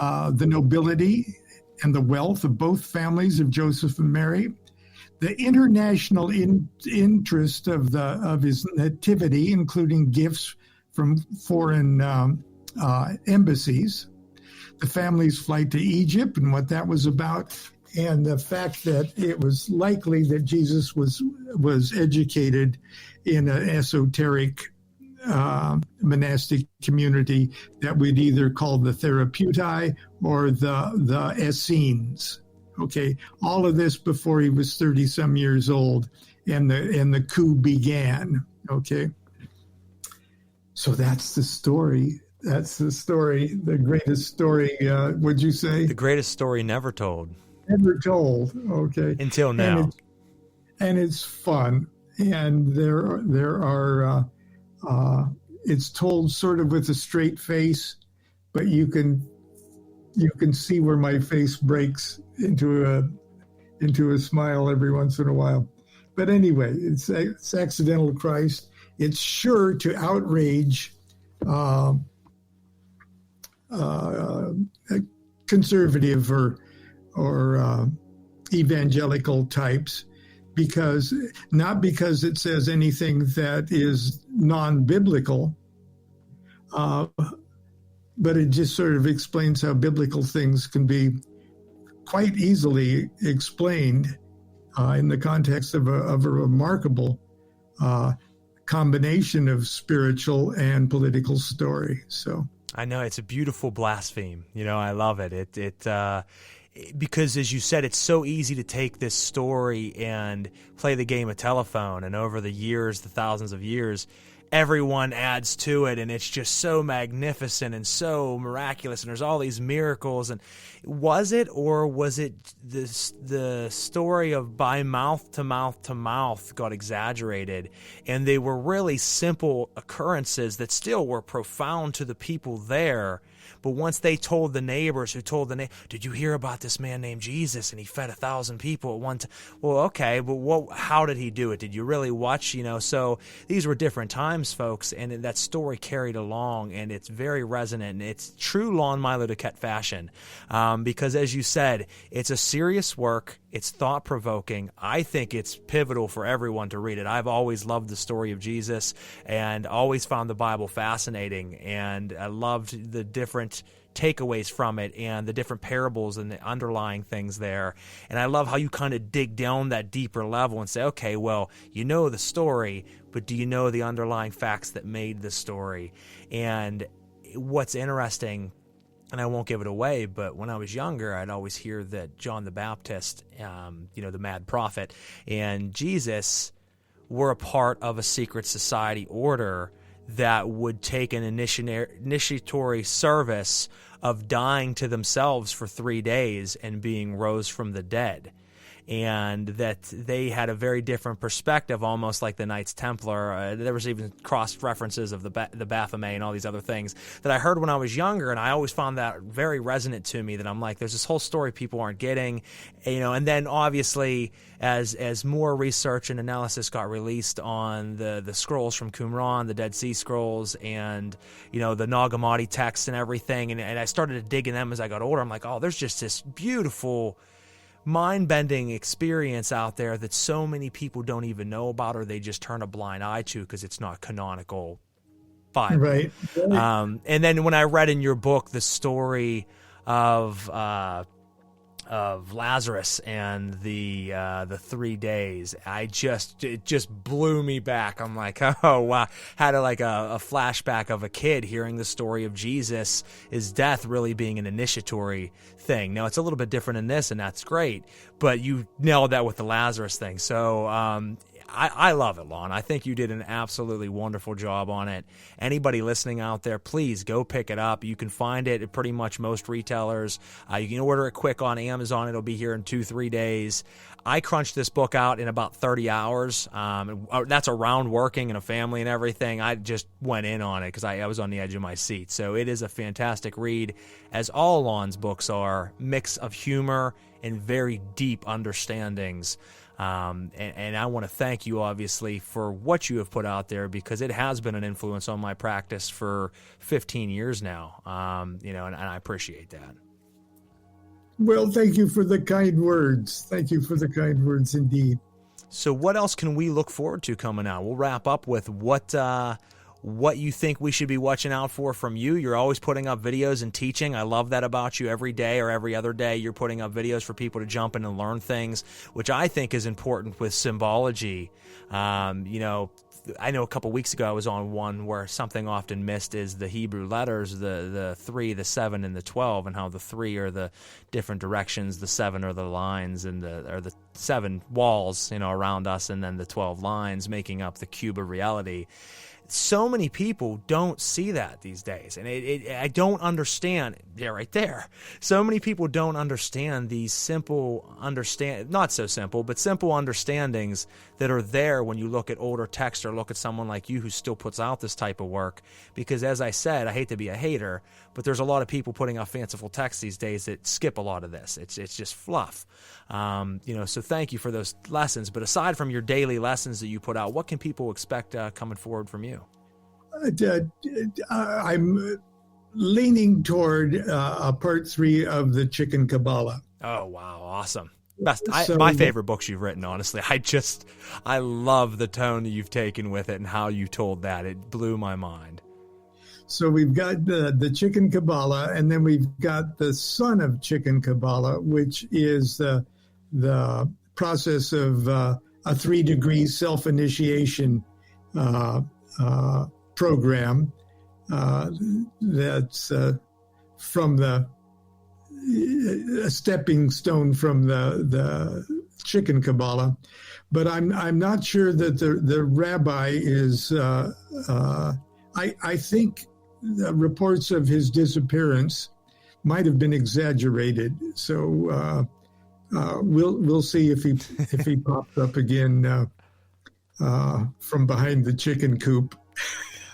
[SPEAKER 2] the nobility and the wealth of both families of Joseph and Mary, the international interest of his nativity, including gifts from foreign embassies, the family's flight to Egypt and what that was about, and the fact that it was likely that Jesus was educated in an esoteric monastic community that we'd either call the Therapeuti or the Essenes. Okay, all of this before he was 30-some years old, and the coup began. Okay, so that's the story. That's the story. The greatest story. Would you say
[SPEAKER 1] the greatest story never told?
[SPEAKER 2] Never told. Okay,
[SPEAKER 1] until now,
[SPEAKER 2] and it's fun, and there are. It's told sort of with a straight face, but you can see where my face breaks into a smile every once in a while. But anyway, it's Accidental Christ. It's sure to outrage conservative or evangelical types. Not because it says anything that is non-biblical, but it just sort of explains how biblical things can be quite easily explained in the context of a remarkable combination of spiritual and political story. So
[SPEAKER 1] I know it's a beautiful blaspheme. You know, I love it. Because, as you said, it's so easy to take this story and play the game of telephone, and over the years, the thousands of years, everyone adds to it, and it's just so magnificent and so miraculous, and there's all these miracles. And was it the story of by mouth to mouth got exaggerated, and they were really simple occurrences that still were profound to the people there? But once they told the neighbors did you hear about this man named Jesus and he fed 1,000 people at one time? Well, okay, but how did he do it? Did you really watch? So these were different times, folks, and that story carried along, and it's very resonant, and it's true Lon Milo DuQuette fashion, because as you said, it's a serious work. It's thought-provoking. I think it's pivotal for everyone to read it. I've always loved the story of Jesus and always found the Bible fascinating, and I loved the different takeaways from it and the different parables and the underlying things there. And I love how you kind of dig down that deeper level and say, okay, well, you know the story, but do you know the underlying facts that made the story? And what's interesting, and I won't give it away, but when I was younger, I'd always hear that John the Baptist, the mad prophet, and Jesus were a part of a secret society order that would take an initiatory service of dying to themselves for 3 days and being rose from the dead. And that they had a very different perspective, almost like the Knights Templar. There was even cross references of the Baphomet and all these other things that I heard when I was younger, and I always found that very resonant to me, that I'm like, there's this whole story people aren't getting, and then obviously as more research and analysis got released on the scrolls from Qumran, the Dead Sea Scrolls, and the Nag Hammadi texts and everything, and I started to dig in them as I got older. I'm like, oh, there's just this beautiful mind-bending experience out there that so many people don't even know about, or they just turn a blind eye to because it's not canonical Bible. Right. And then when I read in your book the story of Lazarus and the 3 days, it just blew me back. I'm like, oh wow, had a flashback of a kid hearing the story of Jesus, his death really being an initiatory thing. Now it's a little bit different in this, and that's great, but you nailed that with the Lazarus thing. So I love it, Lon. I think you did an absolutely wonderful job on it. Anybody listening out there, please go pick it up. You can find it at pretty much most retailers. You can order it quick on Amazon. It'll be here in 2-3 days. I crunched this book out in about 30 hours. That's around working and a family and everything. I just went in on it because I was on the edge of my seat. So it is a fantastic read, as all Lon's books are, mix of humor and very deep understandings. And I want to thank you, obviously, for what you have put out there, because it has been an influence on my practice for 15 years now, and I appreciate that.
[SPEAKER 2] Well, thank you for the kind words. Thank you for the kind words indeed.
[SPEAKER 1] So what else can we look forward to coming out? We'll wrap up with what you think we should be watching out for from you. You're always putting up videos and teaching. I love that about you. Every day or every other day, you're putting up videos for people to jump in and learn things, which I think is important with symbology. I know a couple weeks ago I was on one where something often missed is the Hebrew letters, the 3, the 7, and the 12, and how the 3 are the different directions, the 7 are the lines, and the 7 walls, around us, and then the 12 lines making up the cube of reality. So many people don't see that these days, and I don't understand. They're right there. So many people don't understand these not so simple, but simple understandings that are there when you look at older text or look at someone like you who still puts out this type of work. Because as I said, I hate to be a hater, but there's a lot of people putting out fanciful text these days that skip a lot of this. It's just fluff. So thank you for those lessons. But aside from your daily lessons that you put out, what can people expect coming forward from you?
[SPEAKER 2] I'm leaning toward a part 3 of the Chicken Kabbalah.
[SPEAKER 1] Oh, wow. Awesome. My favorite books you've written, honestly. I love the tone that you've taken with it and how you told that. It blew my mind.
[SPEAKER 2] So we've got the Chicken Kabbalah, and then we've got the son of Chicken Kabbalah, which is the process of a 3-degree self-initiation program that's from a stepping stone from the chicken Kabbalah, but I'm not sure that the rabbi is. I think the reports of his disappearance might have been exaggerated. So we'll see if he pops up again from behind the chicken coop.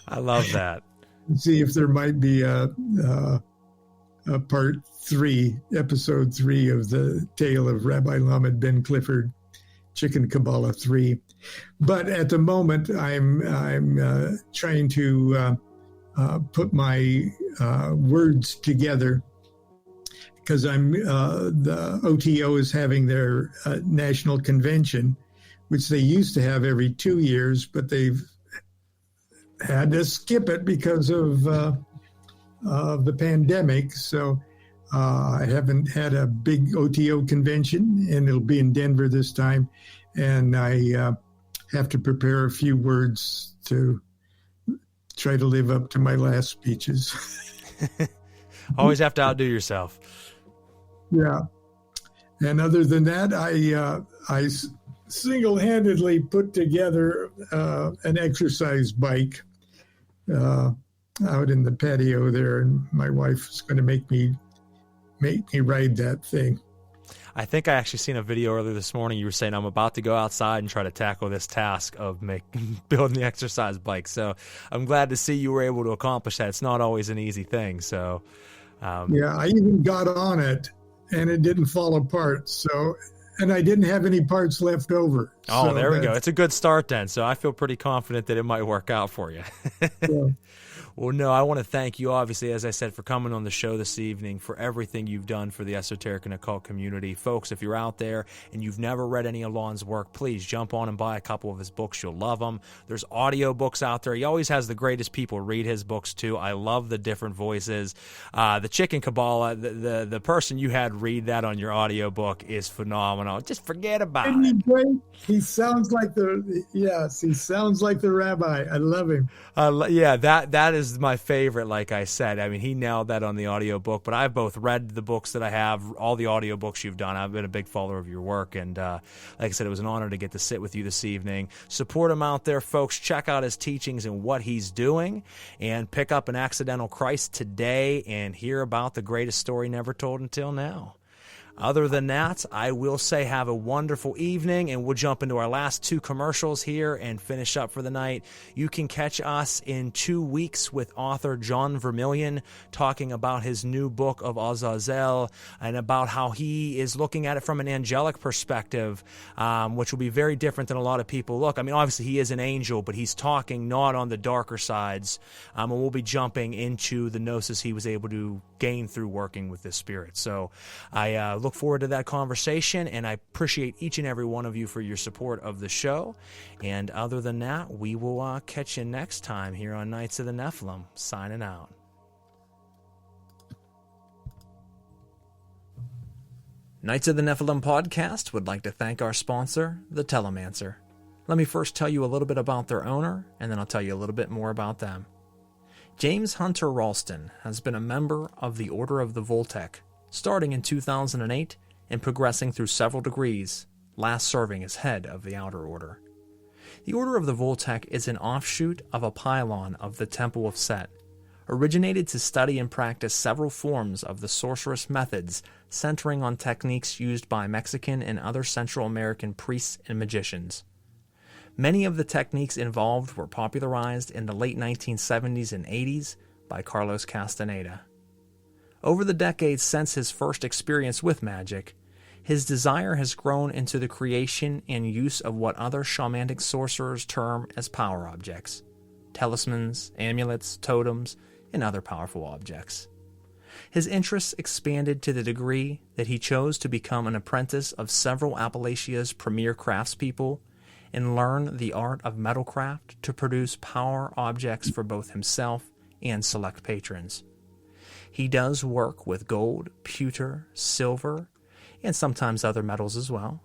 [SPEAKER 1] I love that.
[SPEAKER 2] See if there might be a part 3, episode 3 of the tale of Rabbi Lamed Ben Clifford, Chicken Kabbalah 3. But at the moment, I'm trying to put my words together, because the OTO is having their national convention, which they used to have every 2 years, but they've had to skip it because of the pandemic. So I haven't had a big OTO convention, and it'll be in Denver this time. And I have to prepare a few words to try to live up to my last speeches.
[SPEAKER 1] Always have to outdo yourself.
[SPEAKER 2] Yeah. And other than that, I single-handedly put together an exercise bike out in the patio there, and my wife is going to make me ride that thing.
[SPEAKER 1] I think I actually seen a video earlier this morning. You were saying I'm about to go outside and try to tackle this task of building the exercise bike. So I'm glad to see you were able to accomplish that. It's not always an easy thing. So
[SPEAKER 2] yeah, I even got on it and it didn't fall apart. So, and I didn't have any parts left over.
[SPEAKER 1] Oh, so there we go. It's a good start then. So I feel pretty confident that it might work out for you.
[SPEAKER 2] Yeah.
[SPEAKER 1] Well, no, I want to thank you, obviously, as I said, for coming on the show this evening, for everything you've done for the esoteric and occult community. Folks, if you're out there and you've never read any of Lon's work, please jump on and buy a couple of his books. You'll love them. There's audio books out there. He always has the greatest people read his books, too. I love the different voices. The Chicken Kabbalah, the person you had read that on your audio book is phenomenal. Just forget about
[SPEAKER 2] Isn't he
[SPEAKER 1] it.
[SPEAKER 2] great? He sounds like the rabbi. I love him.
[SPEAKER 1] Yeah, that is my favorite, like I said. I mean, he nailed that on the audiobook, but I've both read the books that I have, all the audiobooks you've done. I've been a big follower of your work, and like I said, it was an honor to get to sit with you this evening. Support him out there, folks. Check out his teachings and what he's doing, and pick up An Accidental Christ today and hear about the greatest story never told until now. Other than that, I will say have a wonderful evening, and we'll jump into our last 2 commercials here and finish up for the night. You can catch us in 2 weeks with author John Vermillion talking about his new book of Azazel and about how he is looking at it from an angelic perspective, which will be very different than a lot of people look. I mean, obviously he is an angel, but he's talking not on the darker sides, and we'll be jumping into the gnosis he was able to gain through working with this spirit. So I look forward to that conversation, and I appreciate each and every one of you for your support of the show. And other than that, we will catch you next time here on Knights of the Nephilim. Signing out. Knights of the Nephilim podcast would like to thank our sponsor, The Telemancer. Let me first tell you a little bit about their owner, and then I'll tell you a little bit more about them. James Hunter Ralston has been a member of the Order of the Voltec, starting in 2008 and progressing through several degrees, last serving as head of the Outer Order. The Order of the Voltec is an offshoot of a pylon of the Temple of Set, originated to study and practice several forms of the sorceress methods centering on techniques used by Mexican and other Central American priests and magicians. Many of the techniques involved were popularized in the late 1970s and 80s by Carlos Castaneda. Over the decades since his first experience with magic, his desire has grown into the creation and use of what other shamanic sorcerers term as power objects, talismans, amulets, totems, and other powerful objects. His interests expanded to the degree that he chose to become an apprentice of several Appalachia's premier craftspeople and learn the art of metalcraft to produce power objects for both himself and select patrons. He does work with gold, pewter, silver, and sometimes other metals as well.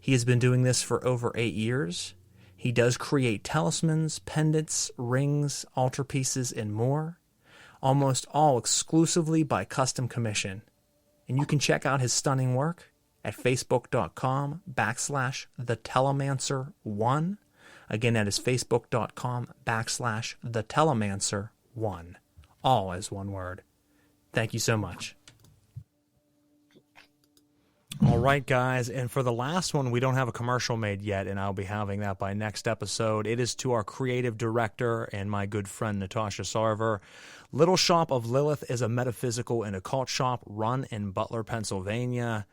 [SPEAKER 1] He has been doing this for over 8 years. He does create talismans, pendants, rings, altarpieces, and more, almost all exclusively by custom commission. And you can check out his stunning work at facebook.com/thetelemancer1. Again, that is facebook.com/thetelemancer1. All as one word. Thank you so much. All right, guys, and for the last one, we don't have a commercial made yet, and I'll be having that by next episode. It is to our creative director and my good friend, Natasha Sarver. Little Shop of Lilith is a metaphysical and occult shop run in Butler, Pennsylvania,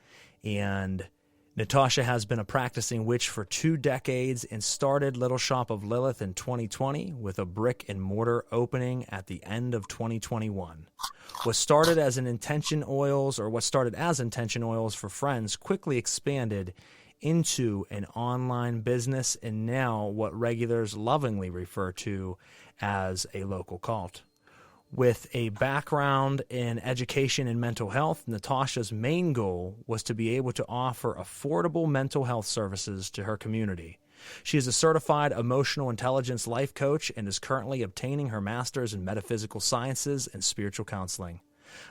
[SPEAKER 1] and Natasha has been a practicing witch for 2 decades and started Little Shop of Lilith in 2020 with a brick and mortar opening at the end of 2021. What started as intention oils for friends quickly expanded into an online business and now what regulars lovingly refer to as a local cult. With a background in education and mental health, Natasha's main goal was to be able to offer affordable mental health services to her community. She is a certified emotional intelligence life coach and is currently obtaining her master's in metaphysical sciences and spiritual counseling.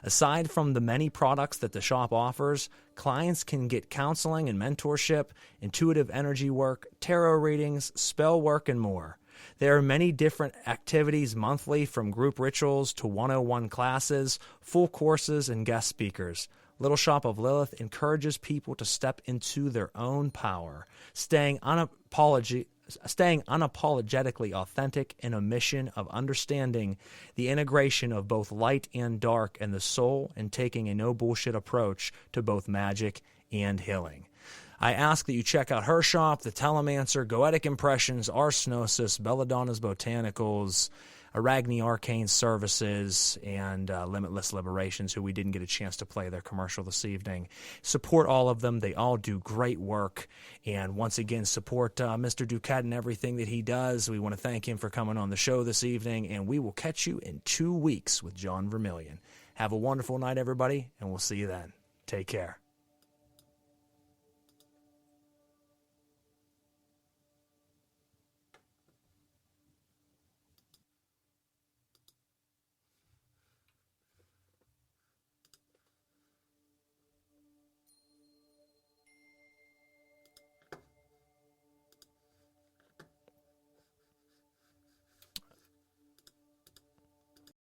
[SPEAKER 1] Aside from the many products that the shop offers, clients can get counseling and mentorship, intuitive energy work, tarot readings, spell work, and more. There are many different activities monthly, from group rituals to 101 classes, full courses, and guest speakers. Little Shop of Lilith encourages people to step into their own power, staying unapologetically authentic in a mission of understanding the integration of both light and dark in the soul and taking a no-bullshit approach to both magic and healing. I ask that you check out her shop, The Telemancer, Goetic Impressions, Arsenosis, Belladonna's Botanicals, Arachne Arcane Services, and Limitless Liberations, who we didn't get a chance to play their commercial this evening. Support all of them. They all do great work. And once again, support Mr. DuQuette and everything that he does. We want to thank him for coming on the show this evening, and we will catch you in 2 weeks with John Vermillion. Have a wonderful night, everybody, and we'll see you then. Take care.